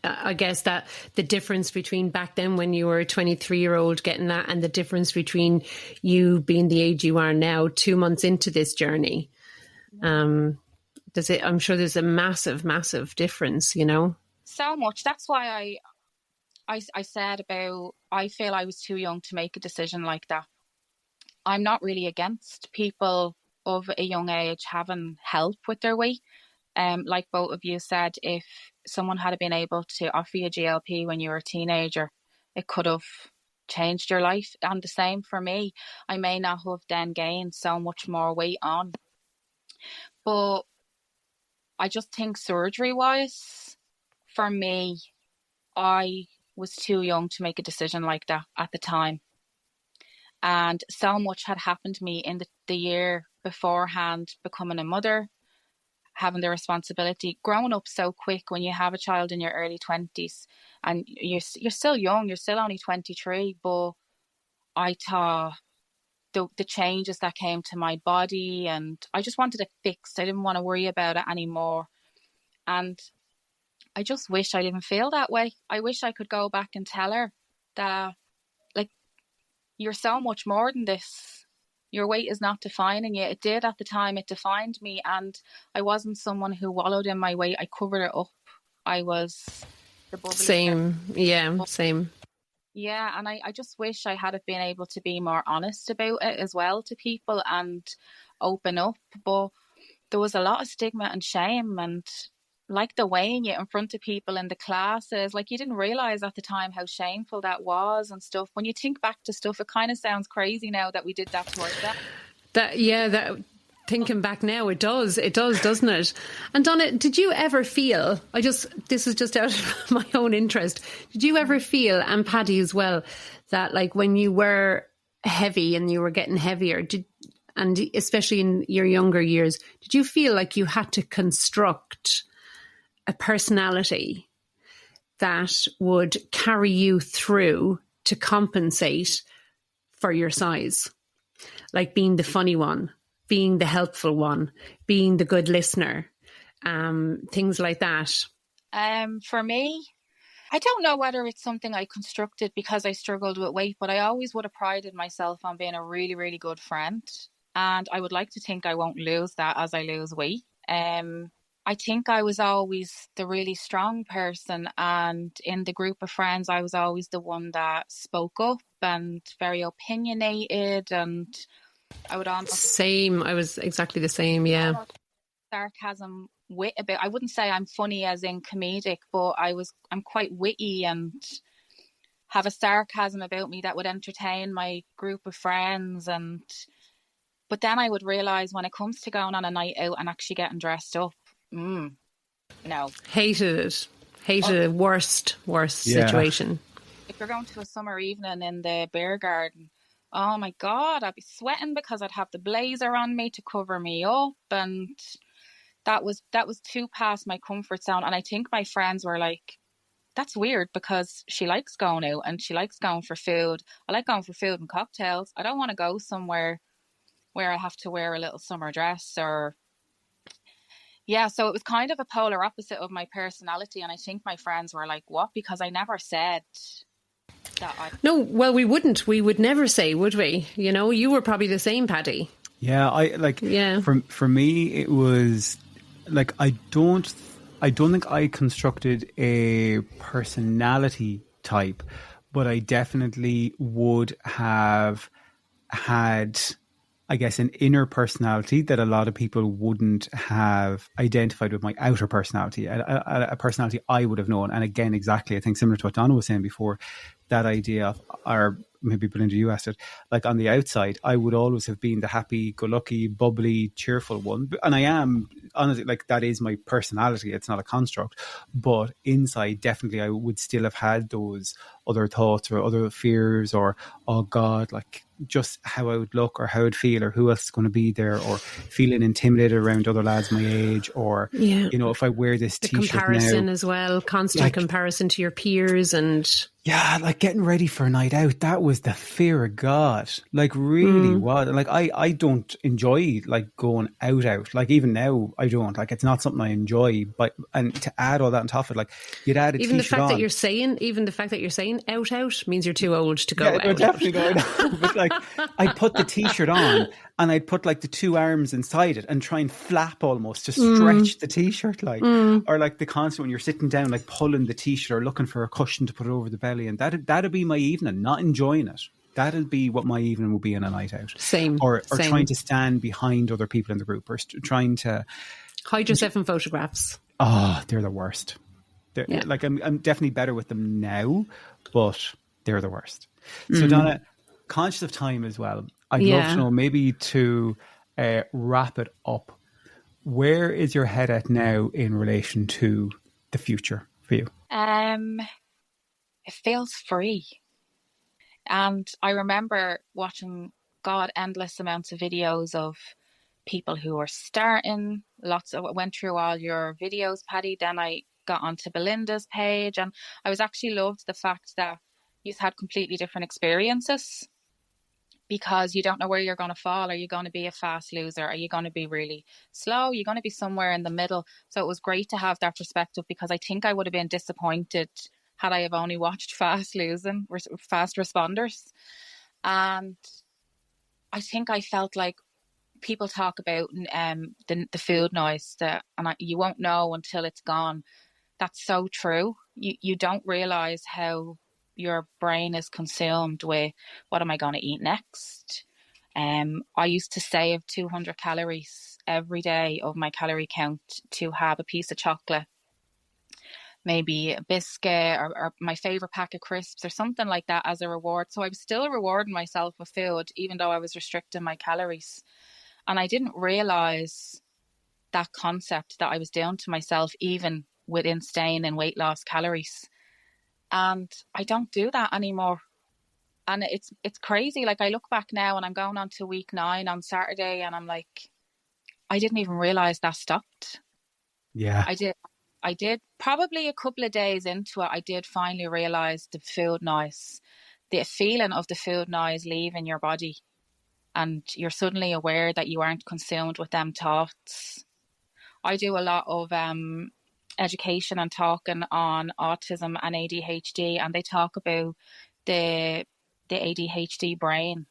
Speaker 2: I guess that the difference between back then when you were a 23-year-old getting that and the difference between you being the age you are now, 2 months into this journey, I'm sure there's a massive, massive difference, you know?
Speaker 3: So much. That's why I said about, I feel I was too young to make a decision like that. I'm not really against people of a young age having help with their weight. Like both of you said, if someone had been able to offer you GLP when you were a teenager, it could have changed your life. And the same for me. I may not have then gained so much more weight on. But I just think surgery-wise, for me, I was too young to make a decision like that at the time. And so much had happened to me in the year beforehand, becoming a mother, having the responsibility, growing up so quick when you have a child in your early 20s and you're still young, you're still only 23, but I thought the changes that came to my body, and I just wanted it fixed. I didn't want to worry about it anymore. And I just wish I didn't feel that way. I wish I could go back and tell her that, like, you're so much more than this. Your weight is not defining you. It did at the time. It defined me. And I wasn't someone who wallowed in my weight. I covered it up. I was the bubbly.
Speaker 2: Same. Yeah, same.
Speaker 3: Yeah. And I just wish I had been able to be more honest about it as well to people and open up. But there was a lot of stigma and shame, and like the weighing you in front of people in the classes, like you didn't realize at the time how shameful that was and stuff. When you think back to stuff, it kind of sounds crazy now that we did that to ourselves.
Speaker 2: Thinking back now, it does, doesn't it? And Donna, did you ever feel, this is just out of my own interest, did you ever feel, and Paddy as well, that like when you were heavy and you were getting heavier, and especially in your younger years, did you feel like you had to construct a personality that would carry you through to compensate for your size? Like being the funny one, being the helpful one, being the good listener, things like that.
Speaker 3: For me, I don't know whether it's something I constructed because I struggled with weight, but I always would have prided myself on being a really, really good friend. And I would like to think I won't lose that as I lose weight. I think I was always the really strong person, and in the group of friends I was always the one that spoke up and very opinionated, and I would almost...
Speaker 2: Same, I was exactly the same, yeah.
Speaker 3: Sarcasm wit about. I wouldn't say I'm funny as in comedic, but I'm quite witty and have a sarcasm about me that would entertain my group of friends. But then I would realise when it comes to going on a night out and actually getting dressed up, no.
Speaker 2: Hated it. Hated it. Worst situation.
Speaker 3: If you're going to a summer evening in the beer garden, oh my God, I'd be sweating because I'd have the blazer on me to cover me up, and that was too past my comfort zone. And I think my friends were like, that's weird because she likes going out and she likes going for food. I like going for food and cocktails. I don't want to go somewhere where I have to wear a little summer dress or... Yeah, so it was kind of a polar opposite of my personality. And I think my friends were like, what? Because I never said that
Speaker 2: No, well, we wouldn't. We would never say, would we? You know, you were probably the same, Paddy.
Speaker 1: Yeah, for me, it was like, I don't think I constructed a personality type, but I definitely would have had, I guess, an inner personality that a lot of people wouldn't have identified with my outer personality, a personality I would have known. And again, exactly, I think similar to what Donna was saying before, that idea of, or maybe Belinda, you asked it, like on the outside, I would always have been the happy-go-lucky, bubbly, cheerful one. And I am, honestly, like that is my personality. It's not a construct. But inside, definitely, I would still have had those other thoughts or other fears or, oh God, like just how I would look or how I'd feel or who else is going to be there, or feeling intimidated around other lads my age, or, you know, if I wear this t-shirt
Speaker 2: comparison
Speaker 1: now,
Speaker 2: as well, constant comparison to your peers and...
Speaker 1: Yeah, like getting ready for a night out, that was the fear of God. Like really was. Like I don't enjoy like going out. Like even now I don't. Like it's not something I enjoy. But and to add all that on top of it, like you'd add a
Speaker 2: even
Speaker 1: t-shirt
Speaker 2: the fact
Speaker 1: on.
Speaker 2: Even the fact that you're saying out means you're too old to go out.
Speaker 1: No, definitely going out. But like I'd put the t-shirt on and I'd put like the two arms inside it and try and flap almost to stretch the t-shirt, like or like the constant when you're sitting down, like pulling the t-shirt or looking for a cushion to put it over the belly. And that'd be my evening, not enjoying it. That'd be what my evening would be on a night out.
Speaker 2: Same.
Speaker 1: Or
Speaker 2: Same.
Speaker 1: Trying to stand behind other people in the group, or trying to
Speaker 2: hide yourself in photographs.
Speaker 1: Oh, they're the worst. Like I'm definitely better with them now, but they're the worst. So Donna, conscious of time as well, I'd love to know, maybe to wrap it up, where is your head at now in relation to the future for you?
Speaker 3: It feels free. And I remember watching endless amounts of videos of people who were starting. Went through all your videos, Paddy. Then I got onto Belinda's page, and I was actually loved the fact that you've had completely different experiences, because you don't know where you're going to fall. Are you going to be a fast loser? Are you going to be really slow? You're going to be somewhere in the middle. So it was great to have that perspective, because I think I would have been disappointed had I have only watched fast responders. And I think I felt like people talk about the food noise, you won't know until it's gone. That's so true. You don't realize how your brain is consumed with, what am I going to eat next? I used to save 200 calories every day of my calorie count to have a piece of chocolate, maybe a biscuit, or my favorite pack of crisps or something like that as a reward. So I was still rewarding myself with food, even though I was restricting my calories. And I didn't realize that concept that I was doing to myself, even within staying in weight loss calories. And I don't do that anymore. And it's crazy. Like I look back now and I'm going on to week 9 on Saturday, and I'm like, I didn't even realize that stopped.
Speaker 1: Yeah.
Speaker 3: I did probably a couple of days into it. I did finally realize the food noise, the feeling of the food noise leaving your body. And you're suddenly aware that you aren't consumed with them thoughts. I do a lot of education and talking on autism and ADHD, and they talk about the ADHD brain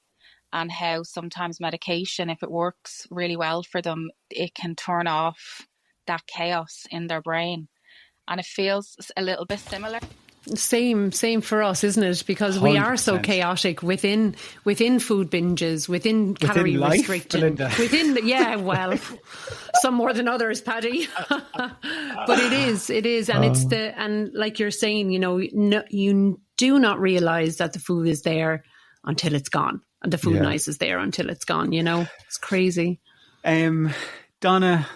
Speaker 3: and how sometimes medication, if it works really well for them, it can turn off that chaos in their brain. And it feels a little bit similar.
Speaker 2: Same for us, isn't it? Because we are so
Speaker 1: 100%.
Speaker 2: chaotic within food binges, within calorie
Speaker 1: life,
Speaker 2: restriction,
Speaker 1: Belinda.
Speaker 2: well, some more than others, Paddy. But it is, and it's and like you're saying, you do not realize that the food is there until it's gone, and the food nice is there until it's gone. It's crazy.
Speaker 1: Donna,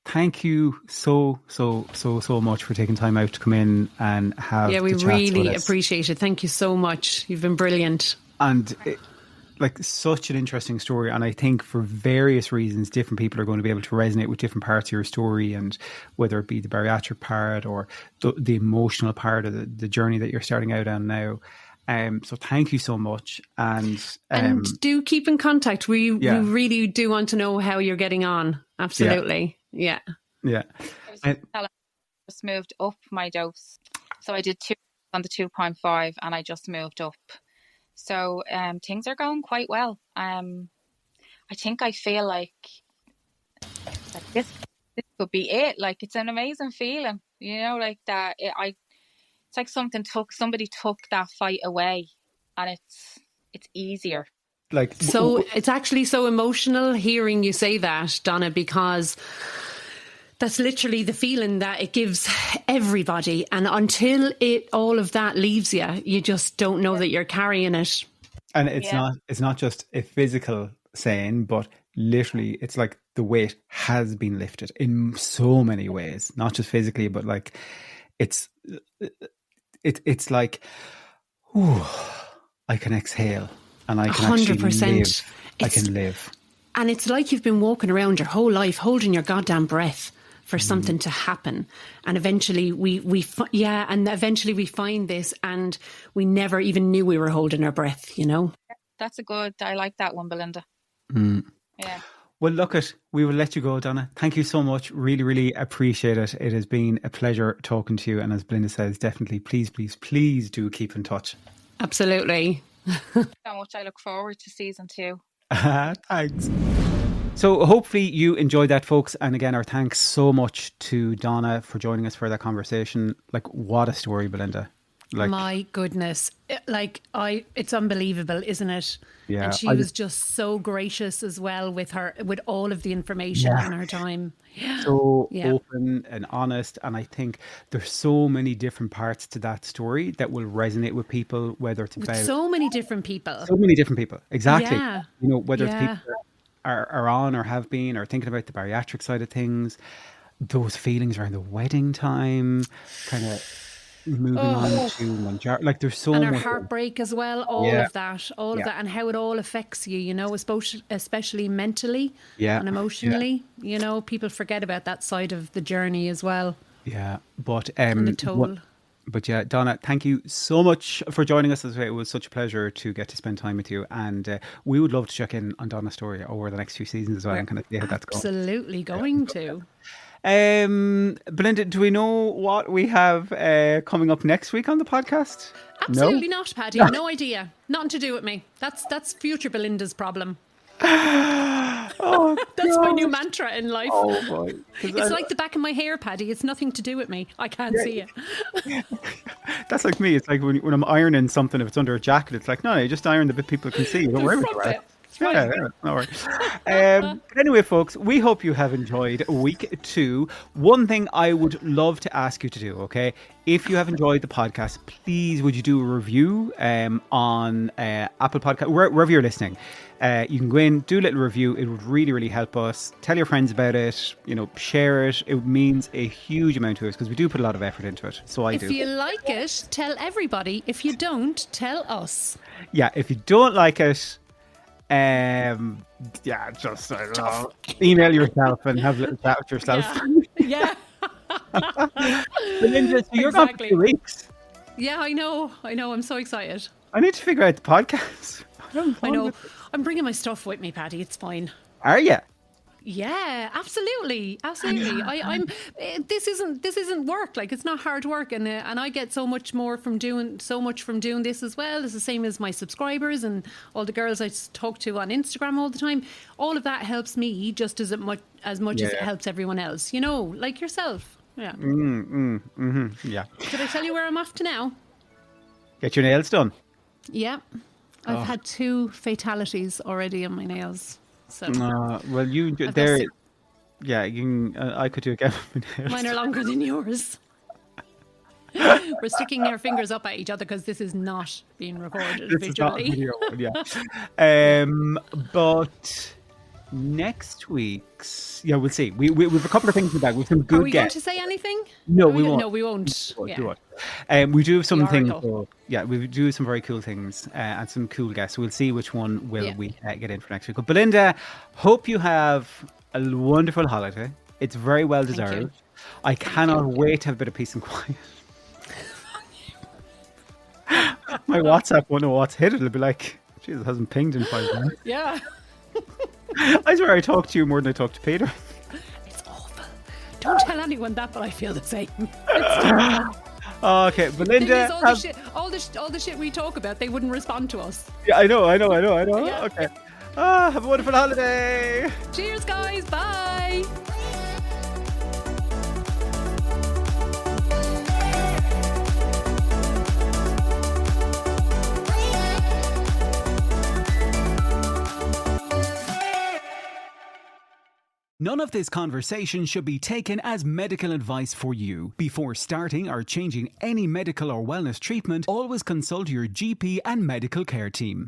Speaker 1: thank you so much for taking time out to come in and have
Speaker 2: we
Speaker 1: the chats
Speaker 2: really
Speaker 1: with us.
Speaker 2: appreciate it. Thank you so much. You've been brilliant.
Speaker 1: And such an interesting story. And I think for various reasons, different people are going to be able to resonate with different parts of your story, and whether it be the bariatric part or the emotional part of the journey that you're starting out on now. So thank you so much. And
Speaker 2: do keep in contact. We really do want to know how you're getting on. Absolutely. Yeah.
Speaker 3: I just moved up my dose. So I did 2 on the 2.5 and I just moved up. So things are going quite well. I think I feel like this could be it. Like, it's an amazing feeling, like that. It's like somebody took that fight away, and it's easier.
Speaker 2: So it's actually so emotional hearing you say that, Donna, because that's literally the feeling that it gives everybody. And until all of that leaves you, you just don't know that you're carrying it.
Speaker 1: And it's not just a physical saying, but literally it's like the weight has been lifted in so many ways, not just physically, but like it's like, ooh, I can exhale and I can
Speaker 2: 100%.
Speaker 1: actually live. I can live.
Speaker 2: And it's like you've been walking around your whole life holding your goddamn breath for something to happen. And eventually we find this, and we never even knew we were holding our breath,
Speaker 3: I like that one, Belinda. Yeah.
Speaker 1: Well, we will let you go, Donna. Thank you so much. Really, really appreciate it. It has been a pleasure talking to you. And as Belinda says, definitely, please, please, please do keep in touch.
Speaker 2: Absolutely.
Speaker 3: So much. I look forward to season 2.
Speaker 1: Thanks. So hopefully you enjoyed that, folks. And again, our thanks so much to Donna for joining us for that conversation. What a story, Belinda.
Speaker 2: My goodness. It's unbelievable, isn't it?
Speaker 1: Yeah.
Speaker 2: And she was just so gracious as well with all of the information in her time. Yeah.
Speaker 1: So open and honest. And I think there's so many different parts to that story that will resonate with people, whether it's about
Speaker 2: so many different people.
Speaker 1: Exactly.
Speaker 2: Yeah.
Speaker 1: Whether it's people that are on or have been or thinking about the bariatric side of things, those feelings around the wedding time, kind of moving on to Mounjaro. There's so much.
Speaker 2: And her heartbreak as well, all of that, and how it all affects you, especially mentally and emotionally. People forget about that side of the journey as well.
Speaker 1: Yeah, but
Speaker 2: and the toll.
Speaker 1: But yeah, Donna, thank you so much for joining us. It was such a pleasure to get to spend time with you. And we would love to check in on Donna's story over the next few seasons as well and kind of see how that's going.
Speaker 2: Absolutely going to.
Speaker 1: Belinda, do we know what we have coming up next week on the podcast?
Speaker 2: Absolutely not, Paddy. No idea. Nothing to do with me. That's future Belinda's problem. That's my new mantra in life.
Speaker 1: Oh boy.
Speaker 2: It's like the back of my hair, Paddy. It's nothing to do with me. I can't see it.
Speaker 1: That's like me. It's like when I'm ironing something, if it's under a jacket, it's like, no, you just iron the bit people can see. Don't worry about it. Yeah, no worries. But anyway, folks, we hope you have enjoyed week 2. One thing I would love to ask you to do, okay? If you have enjoyed the podcast, please would you do a review on Apple Podcast, wherever you're listening. You can go in, do a little review. It would really, really help us. Tell your friends about it. Share it. It means a huge amount to us because we do put a lot of effort into it. So
Speaker 2: if you like it, tell everybody. If you don't, tell us.
Speaker 1: Yeah, if you don't like it, just I don't know, email yourself and have a little chat with yourself.
Speaker 2: Yeah.
Speaker 1: Belinda, so you're gone for 2 weeks.
Speaker 2: Yeah, I know. I'm so excited.
Speaker 1: I need to figure out the podcast.
Speaker 2: I know. I'm bringing my stuff with me, Paddy. It's fine.
Speaker 1: Are you?
Speaker 2: Yeah, absolutely. I'm. This isn't work. It's not hard work, and I get so much from doing this as well. It's the same as my subscribers and all the girls I talk to on Instagram all the time. All of that helps me just as much as it helps everyone else. Like yourself. Yeah.
Speaker 1: Yeah.
Speaker 2: Did I tell you where I'm off to now?
Speaker 1: Get your nails done.
Speaker 2: Yeah. I've had 2 fatalities already on my nails. So
Speaker 1: Well, you
Speaker 2: I've
Speaker 1: there.
Speaker 2: got
Speaker 1: Yeah, you can, I could do again.
Speaker 2: mine are longer than yours. We're sticking our fingers up at each other because this is not being recorded
Speaker 1: This is not a
Speaker 2: visually.
Speaker 1: video one, yeah. But next week's, yeah, we'll see. We have a couple of things in the bag. We have some
Speaker 2: Are
Speaker 1: good
Speaker 2: we going
Speaker 1: guests.
Speaker 2: to say anything?
Speaker 1: No, we won't.
Speaker 2: No, we won't.
Speaker 1: We
Speaker 2: Yeah.
Speaker 1: won't. We do have some things.
Speaker 2: Oracle.
Speaker 1: Yeah, we do some very cool things and some cool guests. We'll see which one will
Speaker 2: Yeah.
Speaker 1: we get in for next week. But Belinda, hope you have a wonderful holiday. It's very well
Speaker 2: Thank you.
Speaker 1: deserved. I cannot wait to have a bit of peace and quiet. My WhatsApp won't know what's hit. It'll be like, Jesus, it hasn't pinged in 5 minutes.
Speaker 2: Yeah.
Speaker 1: I swear I talk to you more than I talk to Peter.
Speaker 2: It's awful. Don't tell anyone that, but I feel the same. It's terrible.
Speaker 1: Okay, Belinda.
Speaker 2: Thing is, all the shit we talk about, they wouldn't respond to us.
Speaker 1: Yeah, I know.
Speaker 2: Yeah.
Speaker 1: Okay. Have a wonderful holiday.
Speaker 2: Cheers, guys. Bye.
Speaker 1: None of this conversation should be taken as medical advice for you. Before starting or changing any medical or wellness treatment, always consult your GP and medical care team.